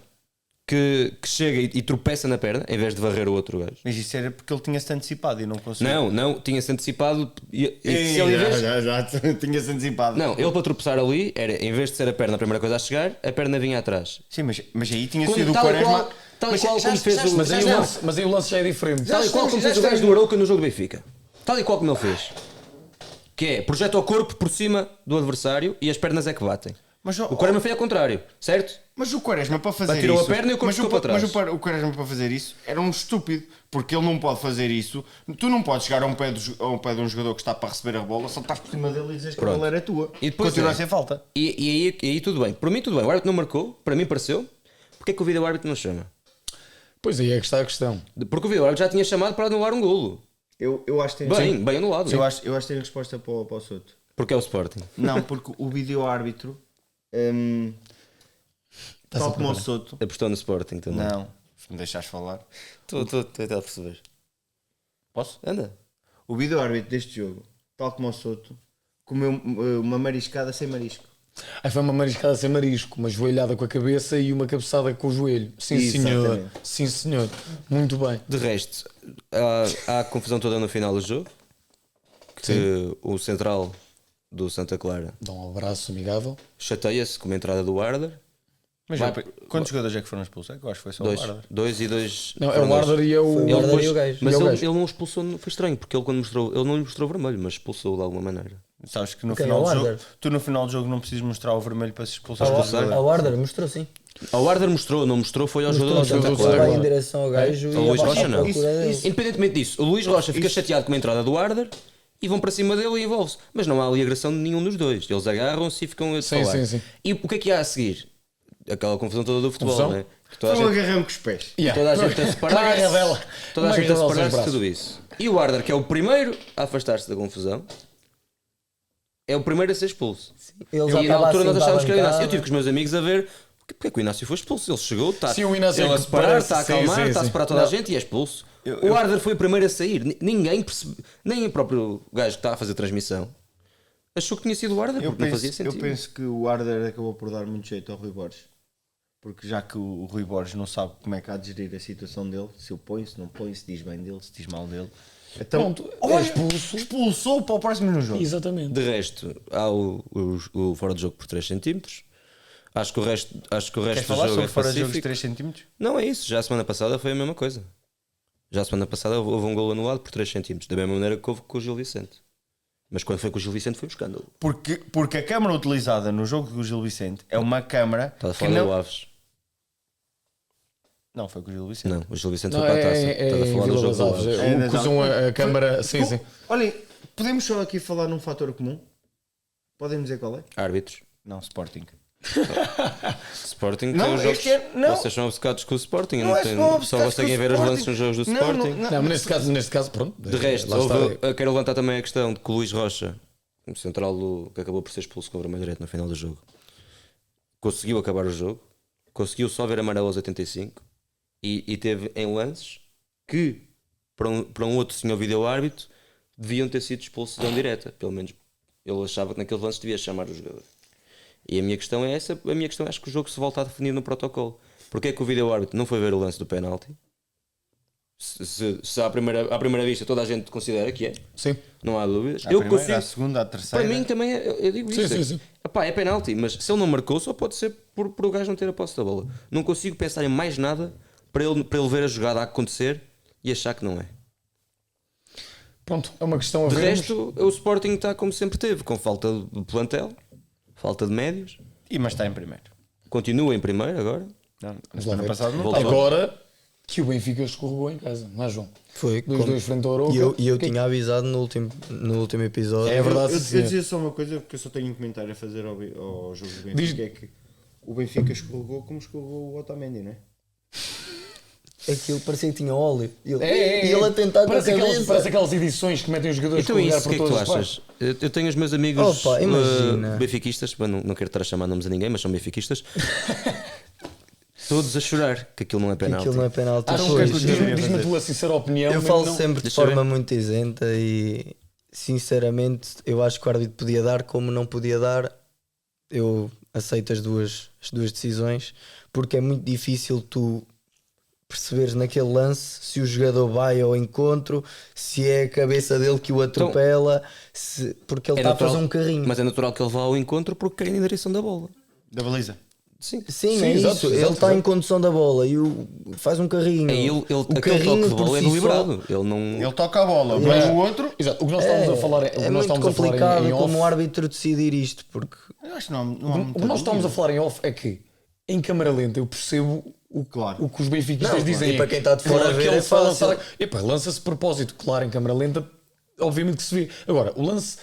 S6: que chega e tropeça na perna, em vez de varrer o outro gajo.
S4: Mas isso era porque ele tinha-se antecipado e não conseguiu.
S6: Não, tinha-se antecipado e se ele em vez...
S4: Já, tinha-se antecipado.
S6: Não, ele para tropeçar ali, era, em vez de ser a perna a primeira coisa a chegar, a perna vinha atrás.
S4: Sim, mas aí tinha
S6: Como
S4: sido o
S6: tal e
S4: Quaresma.
S6: qual- tal e
S4: Mas
S6: qual
S4: já-
S6: como
S4: já-
S6: fez
S4: já-
S6: o-
S2: Mas aí,
S6: Já
S2: mas aí o lance já é diferente.
S6: Tal e qual como fez o gajo do Arouca no jogo do Benfica. Tal e qual como ele fez. Que é, projeta o corpo por cima do adversário e as pernas é que batem.
S4: Mas,
S6: O Quaresma foi ao contrário, certo?
S4: Mas o Quaresma para fazer
S6: Batirou
S4: isso...
S6: a perna e o corpo
S4: mas
S6: ficou para trás.
S4: Mas o Quaresma para fazer isso era um estúpido. Porque ele não pode fazer isso. Tu não podes chegar a um pé de um jogador que está para receber a bola, saltares por cima dele e dizeres que a
S6: Pronto.
S4: bola era tua.
S6: E depois
S4: continua
S6: é.
S4: a ser falta.
S6: E aí tudo bem. Por mim tudo bem. O árbitro não marcou, para mim pareceu. Porque é que o vídeo árbitro não chama?
S2: Pois aí é que está a questão.
S6: Porque o vídeo árbitro já tinha chamado para anular um golo.
S4: Eu acho que tem...
S6: Bem anulado.
S4: Eu acho que tem resposta para o Soto.
S6: Porque é o Sporting.
S4: Não, porque o vídeo-árbitro, tal como o Soto...
S6: Apostou no Sporting também.
S4: Não, se me deixares falar.
S6: Estou a tentar perceber.
S4: Posso?
S6: Anda.
S4: O vídeo-árbitro deste jogo, tal como o Soto, comeu uma mariscada sem marisco.
S2: Aí foi uma mariscada sem marisco, uma joelhada com a cabeça e uma cabeçada com o joelho. Sim, senhor.
S4: Exatamente.
S2: Sim, senhor. Muito bem.
S6: De resto, há a confusão toda no final do jogo. Que o central do Santa Clara
S2: Dá um abraço amigável.
S6: chateia-se com a entrada do Arder.
S4: Mas
S6: Vai-
S4: quantos jogadores é que foram expulsos? É que eu acho que foi só
S6: Dois.
S4: o Arder.
S6: Dois e dois.
S2: Não, é
S6: foram
S2: o
S6: dois.
S2: Arder e é o.
S5: Foi o
S6: Ele
S5: Arder
S6: depois-
S5: e o gajo.
S6: Mas
S2: E é o
S6: ele,
S2: gajo.
S6: ele não expulsou, foi estranho, porque ele quando mostrou, ele não lhe mostrou vermelho, mas expulsou de alguma maneira.
S4: Sabes que no
S5: Ok,
S4: final
S5: é o
S4: do jogo,
S5: Arder.
S4: tu no final do jogo não precisas mostrar o vermelho para se expulsar os
S6: Expulsar.
S4: jogadores.
S5: Ao Arder mostrou sim.
S6: Ao Arder mostrou, não mostrou, foi ao jogador do
S2: Mostrou,
S6: Santa
S2: mostrou,
S6: Clara.
S5: Vai em direção ao gajo
S6: O
S5: e
S6: Luís
S5: abaixa
S6: Rocha
S5: a
S6: não.
S5: procura dele.
S6: Independentemente disso, o Luís Rocha fica chateado com a entrada do Arder e vão para cima dele e envolve-se. Mas não há ali agressão de nenhum dos dois. Eles agarram-se e ficam a
S2: Sim,
S6: falar.
S2: sim, sim.
S6: E o que é há a seguir? Aquela confusão toda do futebol,
S2: Confusão?
S6: não é? Que toda a
S4: Foi um
S6: gente,
S4: agarrão com os pés.
S6: toda a gente a
S2: Uma
S6: separar-se.
S2: agarradela.
S6: Toda a
S2: Uma
S6: gente a
S2: agarradela aos
S6: separar-se de
S2: braços.
S6: tudo isso. E o Arder, que é o primeiro a afastar-se da confusão, é o primeiro a ser expulso.
S5: Ele já
S6: E na
S5: estava
S6: altura
S5: assim
S6: nós achávamos que era o
S5: para a
S6: Inácio. Eu
S5: bancada.
S6: tive com os meus amigos a ver porque é que o Inácio foi expulso. Ele chegou, está
S2: Sim, o Inácio
S6: ele
S2: é
S6: a
S2: que
S6: separar,
S2: parece-
S6: está a
S2: sim,
S6: acalmar,
S2: sim,
S6: está a
S2: sim.
S6: separar toda a gente e é expulso. O Arder foi o primeiro a sair. Ninguém percebe, nem o próprio gajo que está a fazer a transmissão achou que tinha sido o Arder, porque não fazia
S4: Eu
S6: sentido.
S4: penso que o Arder acabou por dar muito jeito ao Rui Borges. Porque já que o Rui Borges não sabe como é que há de gerir a situação dele, se o põe, se não põe, se diz bem dele, se diz mal dele. Então,
S2: Pronto, é
S4: olha,
S2: expulso.
S4: expulsou para o próximo no jogo.
S2: Exatamente.
S6: De resto, há o fora de jogo por 3 cm. Acho que o resto
S4: Queres
S6: do
S4: falar
S6: jogo
S4: sobre
S6: é
S4: fora de jogo de
S6: pacífico.
S4: 3 cm?
S6: Não é isso, já a semana passada foi a mesma coisa. Já a semana passada houve um gol anulado por 3 cm, da mesma maneira que houve com o Gil Vicente. Mas quando foi com o Gil Vicente foi um escândalo.
S4: Porque a câmara utilizada no jogo do Gil Vicente é uma câmara
S6: Estás a
S4: que
S6: falar do
S4: não...
S6: Aves?
S4: Não, foi com o Gil Vicente.
S6: Não, o Gil Vicente
S2: Não,
S6: foi para a taça.
S2: é
S6: Estás a
S2: em
S6: falar do
S2: Vila
S6: jogo
S2: das
S6: do
S2: Aves.
S6: Aves.
S4: É,
S2: O
S4: das
S2: que usam a câmara. Sim, sim.
S4: Olhem, podemos só aqui falar num fator comum? Podem dizer qual é?
S6: Árbitros.
S4: Não, Sporting.
S6: Sporting
S4: Não,
S6: tem os jogos.
S4: este é- não.
S6: Vocês são obcecados com o Sporting.
S4: Não é
S6: tem-
S4: só obcecados
S6: só conseguem
S4: com o
S6: ver os
S4: Sporting.
S6: lances nos jogos do
S4: Não,
S6: Sporting.
S4: não.
S2: Não, mas neste caso, pronto.
S6: De resto,
S2: lá está.
S6: eu quero levantar também a questão de que o Luís Rocha, o central que acabou por ser expulso com o vermelho direto no final do jogo, conseguiu acabar o jogo, conseguiu só ver amarelo aos 85 e teve em lances que, para um outro senhor vídeo-árbitro, deviam ter sido expulsos de mão direta. Pelo menos ele achava que naqueles lances devia chamar o jogador. E a minha questão é essa. A minha questão é, acho que o jogo se volta a definir no protocolo. Porque é que o vídeo-árbitro não foi ver o lance do penalti? Se à primeira vista toda a gente considera que é,
S2: Sim.
S6: não há dúvidas.
S4: À
S6: Eu
S4: primeira,
S6: consigo.
S4: à segunda, à terceira.
S6: Para mim também eu digo isso.
S2: Sim, sim.
S6: Epá, é penalti, mas se ele não marcou, só pode ser por o gajo não ter a posse da bola. Não consigo pensar em mais nada para ele ver a jogada a acontecer e achar que não é.
S2: Pronto, é uma questão a
S6: De
S2: vermos.
S6: resto, o Sporting está como sempre teve, com falta de plantel, falta de médios.
S4: Mas está em primeiro.
S6: Continua em primeiro agora.
S4: Não, na
S2: Vamos lá
S4: semana
S2: ver.
S4: passada não
S6: Voltou.
S4: estava.
S2: Agora que o Benfica escorregou em casa, não é, João?
S5: Foi.
S2: Dos dois frente ao Arouca.
S5: E eu tinha avisado no último episódio.
S2: É verdade,
S4: Eu
S2: sim, senhor.
S4: dizia só uma coisa, porque eu só tenho um comentário a fazer ao jogo do Benfica, é que o Benfica escorregou como escorregou o Otamendi, não é?
S5: Aquilo parecia que tinha óleo. E ele,
S2: É.
S5: e ele a tentar com a
S2: parece
S5: cabeça.
S2: aquelas edições que metem os jogadores
S6: Então
S2: a
S6: é
S2: escorregar
S6: isso, o
S2: por
S6: que é que tu
S2: todas as
S6: achas?
S2: partes.
S6: Eu tenho os meus amigos
S5: Opa, imagina.
S6: benfiquistas, bom, não quero estar a chamar nomes a ninguém, mas são benfiquistas, todos a chorar que aquilo não é penalti.
S5: Aquilo não é penalti.
S2: Não,
S5: Pois.
S2: diz-me a tua sincera opinião.
S5: Eu
S2: mas
S5: falo
S2: não-
S5: sempre de
S6: Deixa eu
S5: forma muito isenta e sinceramente eu acho que o árbitro podia dar, como não podia dar, eu aceito as duas decisões, porque é muito difícil tu perceberes naquele lance se o jogador vai ao encontro, se é a cabeça dele que o atropela, porque ele está a fazer um carrinho.
S6: Mas é natural que ele vá ao encontro porque quer ir na direção da bola.
S4: Da baliza.
S6: Sim.
S5: Sim,
S2: Sim,
S5: é
S2: exato,
S5: isso.
S2: exato,
S5: Ele está
S2: exato.
S5: em condução da bola e faz um carrinho.
S6: Aquele toque de bola é deliberado. Ele não.
S4: Ele toca a bola,
S2: Mas-
S4: mas o outro.
S2: Exato, o que nós estávamos a falar
S5: É
S2: o que nós
S5: muito
S2: estávamos a falar
S5: complicado
S2: em off,
S5: como árbitro decidir isto, porque
S4: Eu acho que não há
S2: o
S4: muita
S2: que nós estávamos a
S4: dúvida.
S2: falar em off é que em câmara lenta eu percebo
S4: Claro.
S2: o que os benfiquistas
S5: Não,
S2: dizem.
S5: e para quem está de fora a ver é fácil.
S2: Lança-se de propósito, claro, em câmara lenta, obviamente que se vê. Agora, o lance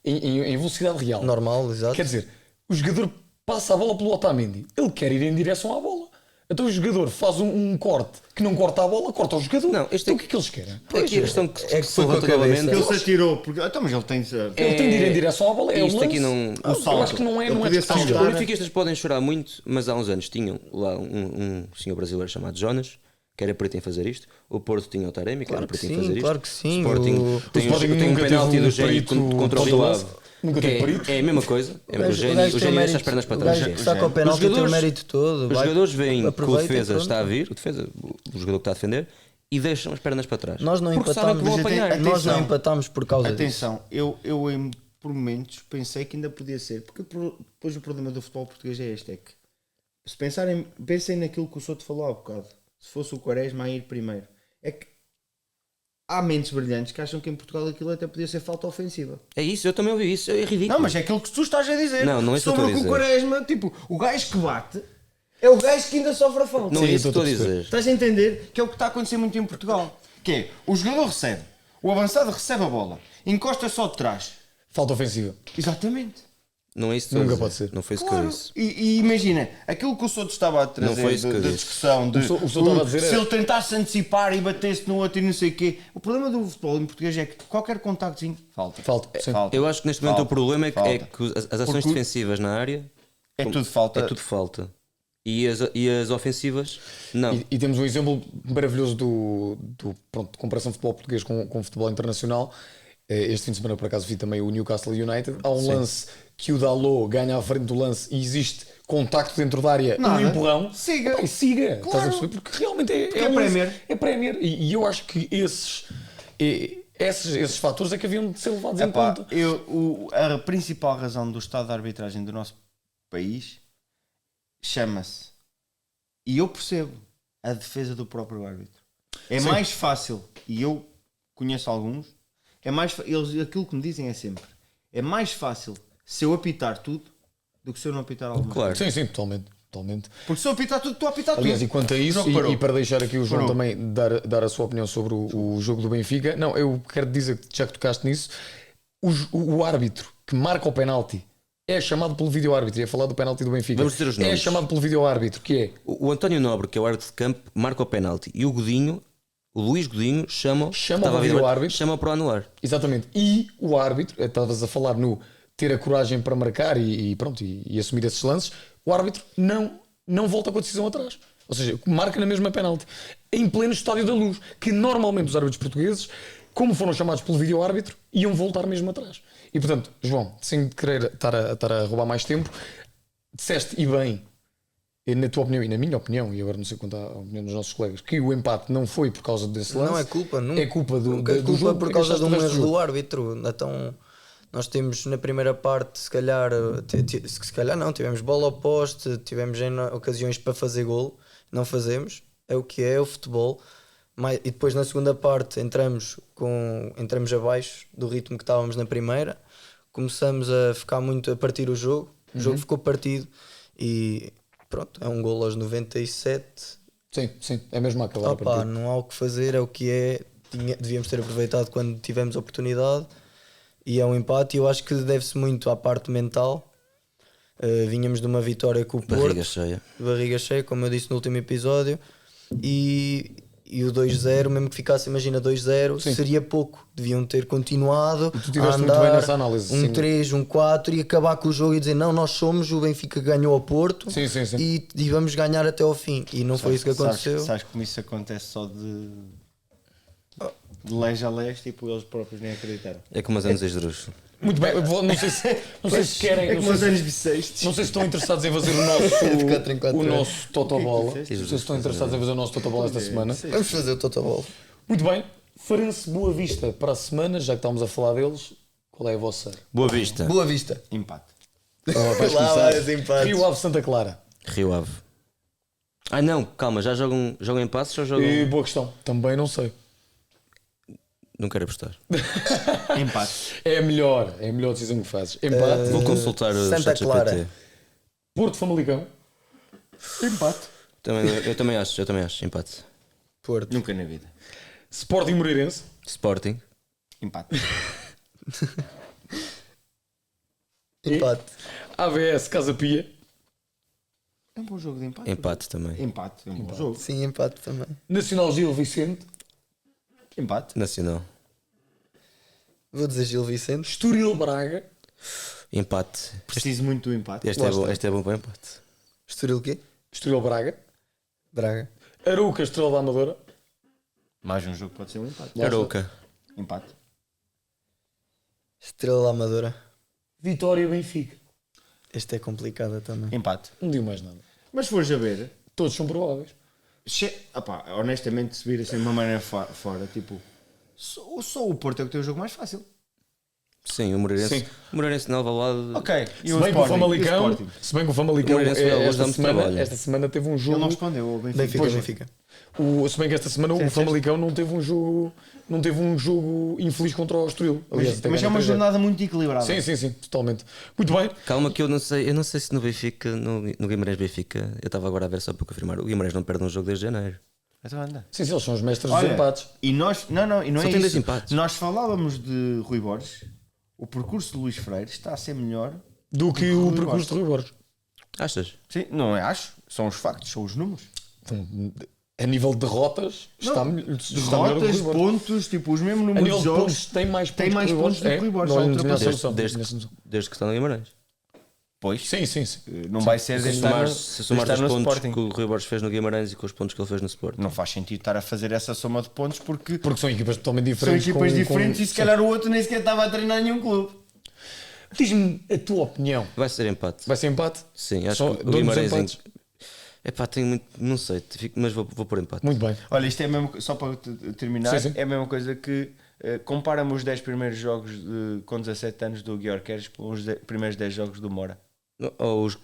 S2: em velocidade real.
S5: normal, exato.
S2: Quer dizer, o jogador passa a bola pelo Otamendi, ele quer ir em direção à bola. Então o jogador faz um corte que não corta a bola, corta o jogador.
S6: Não,
S2: então o que é que eles querem?
S6: Aqui a questão que
S5: é que
S6: se
S5: foi com a
S6: levanta
S5: cabeça.
S6: novamente.
S4: Ele se atirou, porque. Então, mas ele tem.
S2: Ele tem de ir em direção à bola. É
S6: Isto
S2: o lance.
S6: aqui não.
S2: Eu acho que não é,
S4: Ele
S2: não é
S4: podia
S2: discutível.
S4: saltar.
S6: Os benfiquistas podem chorar muito, mas há uns anos tinham lá um senhor brasileiro chamado Jonas, que era perito em fazer isto. O Porto tinha o Taremi, que
S5: Claro
S6: era
S5: que
S6: perito em
S5: sim,
S6: fazer isto.
S5: claro que sim.
S6: O Sporting
S5: O
S6: tem
S2: Sporting
S6: um
S2: nunca
S6: penalti
S2: teve
S6: do
S2: um
S6: Gênio
S2: perito
S6: contra o
S2: contra o
S6: Rio
S2: lance.
S6: Ave.
S2: Nunca
S6: Que
S2: teve perito.
S6: é a mesma coisa. O
S5: gajo
S6: Gênio
S5: tem
S6: deixa
S5: mérito-
S6: as pernas para
S5: o
S6: trás.
S5: gajo que saca o
S6: Os
S5: penalti tem o
S6: jogadores-
S5: mérito todo.
S6: Os
S5: vai,
S6: jogadores veem que o
S5: aproveita e
S6: defesa
S5: pronto.
S6: está a vir, o jogador que está a defender, e deixam as pernas para trás.
S5: Nós não
S6: Porque sabem que vão
S5: empatamos,
S6: apanhar.
S5: nós não
S4: Atenção.
S5: empatamos por causa disso.
S4: Atenção, por momentos pensei que ainda podia ser, porque depois o problema do futebol português é este: é que se pensem naquilo que o Souto falou há bocado, se fosse o Quaresma a ir primeiro, é que há mentes brilhantes que acham que em Portugal aquilo até podia ser falta ofensiva.
S6: É isso, eu também ouvi isso, é ridículo.
S4: Não, mas é aquilo que tu estás a dizer.
S6: Não, não é isso que eu
S4: sobre
S6: estou a
S4: o
S6: dizer.
S4: Quaresma, tipo, o gajo que bate é o gajo que ainda sofre a falta.
S6: Não é
S2: Sim,
S6: isso que
S2: estou
S6: estou a
S2: a perceber.
S6: dizer.
S4: Estás a entender? Que é o que está a acontecer muito em Portugal. Que é, o jogador recebe, o avançado recebe a bola, encosta só de trás.
S2: Falta ofensiva.
S4: Exatamente.
S6: Não é isso que
S2: Nunca
S6: estou a dizer.
S2: pode ser.
S6: Não foi isso que eu
S4: Claro.
S6: disse.
S4: E imagina, aquilo que o Souto estava a trazer
S6: Não foi isso que eu
S4: da
S6: disse.
S4: discussão de
S2: O Souto estava a dizer
S4: se
S2: é-
S4: ele tentasse antecipar e batesse no outro e não sei o quê. O problema do futebol em português é que qualquer contactozinho falta.
S2: Falta, sim.
S6: Eu acho que neste momento
S4: Falta,
S6: o problema é que
S4: falta.
S6: as ações
S4: Porque-
S6: defensivas na área
S4: É tudo falta.
S6: é tudo falta. E as ofensivas, não.
S2: E temos um exemplo maravilhoso pronto, de comparação de futebol português com futebol internacional. Este fim de semana, por acaso, vi também o Newcastle United. Há um lance que o Dalot ganha à frente do lance e existe contacto dentro da área,
S4: Nada.
S2: um empurrão.
S4: Siga.
S2: Epá, e siga.
S4: Claro.
S2: Estás a perceber? Porque realmente
S4: é
S2: um lance-
S4: Premier.
S2: É Premier. E eu acho que esses fatores é que haviam de ser levados em
S4: Epá,
S2: conta.
S4: a principal razão do estado de arbitragem do nosso país chama-se, e eu percebo, a defesa do próprio árbitro. É
S2: Sim.
S4: mais fácil, e eu conheço alguns, eles aquilo que me dizem é sempre: é mais fácil se eu apitar tudo do que se eu não apitar alguma
S6: Claro.
S2: Sim, sim, totalmente. Totalmente.
S4: Porque se eu apitar tudo, estou a apitar
S2: Aliás,
S4: tudo.
S2: e quanto a isso,
S4: O jogo parou.
S2: e para deixar aqui o João
S4: Parou.
S2: também dar a sua opinião sobre o jogo do Benfica, não, eu quero dizer que já que tocaste nisso, o árbitro que marca o penalti é chamado pelo vídeo-árbitro, ia falar do penalti do Benfica,
S6: Vamos dizer os
S2: é
S6: nomes.
S2: chamado pelo vídeo-árbitro, que é
S6: O António Nobre, que é o árbitro de campo, marca o penalti. E o Godinho, o Luís Godinho, chama
S2: o vídeo-árbitro.
S6: chama para o anular.
S2: exatamente, e o árbitro, estavas a falar no ter a coragem para marcar e pronto, e assumir esses lances, o árbitro não volta com a decisão atrás. Ou seja, marca na mesma penalti. Em pleno estádio da Luz, que normalmente os árbitros portugueses, como foram chamados pelo vídeo-árbitro, iam voltar mesmo atrás. E portanto, João, sem querer estar a roubar mais tempo, disseste e bem, na tua opinião e na minha opinião, e agora não sei quanto à opinião dos nossos colegas, que o empate não foi por causa desse lance.
S5: Não é culpa, nunca.
S2: É culpa do
S5: Culpa
S2: jogo,
S5: por
S2: que
S5: causa
S2: deixaste
S5: de
S2: o
S5: um
S2: resto
S5: erro
S2: jogo.
S5: do árbitro. Então, nós temos na primeira parte, se calhar não, tivemos bola ao poste, tivemos em ocasiões para fazer golo, não fazemos, é o que é o futebol. E depois na segunda parte entramos abaixo do ritmo que estávamos na primeira, começamos a ficar muito a partir o jogo ficou partido e pronto, é um golo aos 97.
S2: Sim, é mesmo a acabar a
S5: Opa,
S2: partida.
S5: não há o que fazer, é o que é. Devíamos ter aproveitado quando tivemos a oportunidade e é um empate. E eu acho que deve-se muito à parte mental. Vinhamos de uma vitória com o Porto,
S6: Barriga cheia.
S5: como eu disse no último episódio, e o 2-0, mesmo que ficasse, imagina 2-0,
S2: Sim.
S5: seria pouco. Deviam ter continuado
S2: Tu
S5: a
S2: tiveste muito
S5: andar
S2: bem nessa análise, sim.
S5: 3, 4 e acabar com o jogo e dizer não, nós somos, o Benfica ganhou ao Porto
S2: Sim.
S5: E vamos ganhar até ao fim. E não foi isso que aconteceu.
S4: Sabes como isso acontece só de leste a leste, tipo, eles próprios nem acreditaram.
S6: É como as anos de
S2: Muito bem, não sei se querem.
S4: É
S2: não
S4: como
S2: sei
S4: os
S2: se-
S4: anos bissextos.
S2: Não sei se estão interessados em fazer o nosso Totobola. Não sei se estão interessados em fazer o nosso Totobola esta semana.
S5: Vamos fazer o Totobol.
S2: Muito bem. Farense Boa Vista para a semana, já que estamos a falar deles. Qual é a vossa?
S6: Boa Vista.
S5: Boa Vista.
S4: Empate.
S2: Vais
S5: Lá
S2: começar.
S5: vários empates.
S2: Rio Ave Santa Clara.
S6: Rio Ave. Ai não, calma, já jogam em passos ou jogam.
S2: E boa questão, também não sei.
S6: Não quero apostar.
S4: Empate.
S2: É a melhor decisão que fazes. Empate.
S6: Vou consultar o
S5: Santa
S6: ChatGPT.
S5: Clara.
S2: Porto Famalicão.
S4: Empate.
S6: Eu também acho, empate.
S5: Porto.
S4: Nunca na vida.
S2: Sporting Moreirense.
S6: Sporting.
S4: Empate.
S5: Empate.
S2: AVS Casa Pia.
S4: É um bom jogo de empate.
S6: Empate também.
S4: Empate. É um bom jogo.
S5: Sim, empate também.
S2: Nacional Gil Vicente.
S4: Empate.
S6: Nacional.
S5: Vou dizer Gil Vicente.
S2: Estoril Braga.
S6: Empate.
S4: Preciso muito do empate.
S6: Este é bom para empate.
S5: Estoril o quê?
S2: Estoril Braga.
S5: Braga.
S2: Arouca Estrela da Amadora.
S4: Mais um jogo que pode ser um empate.
S6: Arouca.
S4: Empate.
S5: Estrela da Amadora.
S2: Vitória Benfica.
S5: Esta é complicada também.
S4: Empate.
S2: Não digo mais nada.
S4: Mas se fores a ver,
S2: Todos são prováveis.
S4: honestamente, se vir assim de uma maneira fora, tipo, só o Porto é que tem o jogo mais fácil.
S6: Sim, o Moreirense.
S2: Sim.
S6: O Moreirense de Alvalade.
S4: Ok. E
S2: Se bem que o Famalicão,
S4: Sporting?
S2: se bem que o Famalicão
S6: O Moreirense hoje dá-me trabalho.
S2: esta semana teve um
S4: Ele
S2: jogo.
S4: não respondeu ao Benfica.
S5: Benfica,
S4: Pois,
S5: Benfica.
S2: Se bem que esta semana o Famalicão não teve um jogo infeliz contra o Estoril. Aliás, até
S4: Mas é
S2: ganha
S4: uma
S2: 3-0.
S4: jornada muito equilibrada.
S2: Sim, totalmente. Muito bem.
S6: Calma que eu não sei se no Benfica, no Guimarães Benfica, eu estava agora a ver só para confirmar, o Guimarães não perde um jogo desde janeiro.
S4: Então anda.
S2: Sim, eles são os mestres dos
S4: Olha,
S2: empates.
S4: E nós, não, e não
S6: Só
S4: é
S6: tem dois
S4: isso.
S6: empates.
S4: Nós falávamos de Rui Borges. O percurso de Luís Freire está a ser melhor.
S2: Do que o percurso de Rui Borges.
S6: Achas?
S4: Sim, não é acho. São os factos, são os números.
S2: Então, a nível de derrotas, está melhor do que o
S4: Derrotas,
S2: Rui Borges.
S4: pontos, tipo, os mesmos
S2: A
S4: números
S2: nível
S4: de
S2: de
S4: jogos.
S2: pontos, tem mais pontos,
S4: tem mais
S2: que o
S4: pontos do que o Rui Borges,
S2: Não,
S4: já
S2: não tinha essa
S4: ultrapassou.
S2: noção.
S6: Desde que está no Guimarães.
S4: Pois,
S2: Sim.
S4: não vai ser
S6: Se
S4: deste
S6: somar,
S4: ano,
S6: se somar
S4: deste
S6: os
S4: ano no
S6: pontos
S4: Sporting.
S6: que o Rui Borges fez no Guimarães e com os pontos que ele fez no Sport.
S4: Não faz sentido estar a fazer essa soma de pontos porque
S2: Porque são equipas totalmente
S4: são
S2: diferentes.
S4: equipas
S2: com-
S4: diferentes
S2: com-
S4: e se calhar o outro nem sequer estava a treinar nenhum clube.
S2: Diz-me a tua opinião.
S6: Vai ser empate.
S2: Vai ser empate?
S6: Sim, acho
S2: Só
S6: que o
S2: dois
S6: Guimarães.
S2: empates?
S6: Epá, tenho muito. Não sei, mas vou pôr empate.
S2: Muito bem.
S4: Olha, isto é mesmo, só para terminar,
S2: Sim.
S4: é a mesma coisa que compara-me os 10 primeiros jogos com 17 anos do Guiorqueres com os primeiros 10 jogos do Mora.
S6: Ou os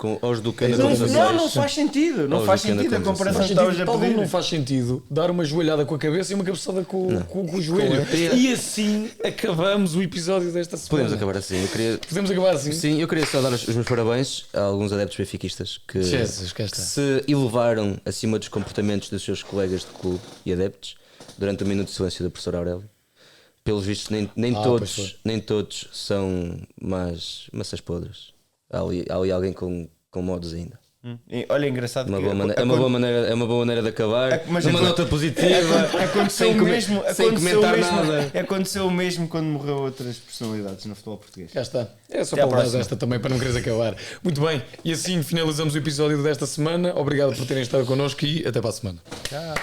S6: do Cana
S4: Não,
S6: com 16.
S4: não faz sentido. Não
S6: Ou
S4: faz
S6: os do Cana
S4: sentido a
S6: com
S4: comparação que
S6: 16.
S4: estavas a
S2: Tal como
S4: pedir.
S2: não faz sentido dar uma joelhada com a cabeça e uma cabeçada com o joelho. E assim acabamos o episódio desta semana.
S6: Podemos acabar assim.
S2: Podemos acabar assim?
S6: Sim, eu queria só dar os meus parabéns a alguns adeptos benfiquistas que,
S2: Jesus, cá está.
S6: que se elevaram acima dos comportamentos dos seus colegas de clube e adeptos durante o minuto de silêncio do professor Aurélio. Pelos vistos, nem
S2: pois foi.
S6: todos são maçãs podres. Há ali alguém com modos ainda.
S4: E, olha, é engraçado
S6: Uma
S4: que
S6: boa maneira, é uma boa maneira de acabar.
S4: Mas
S6: numa nota positiva.
S4: aconteceu
S6: sem
S4: o mesmo,
S6: sem
S4: aconteceu
S6: comentar
S4: o mesmo,
S6: nada.
S4: aconteceu o mesmo quando morreu outras personalidades no futebol português.
S2: Cá está. É só
S4: Até à
S2: para dar
S4: próxima.
S2: esta também, para não quereres acabar. Muito bem. E assim finalizamos o episódio desta semana. Obrigado por terem estado connosco e até para a semana.
S4: Tchau.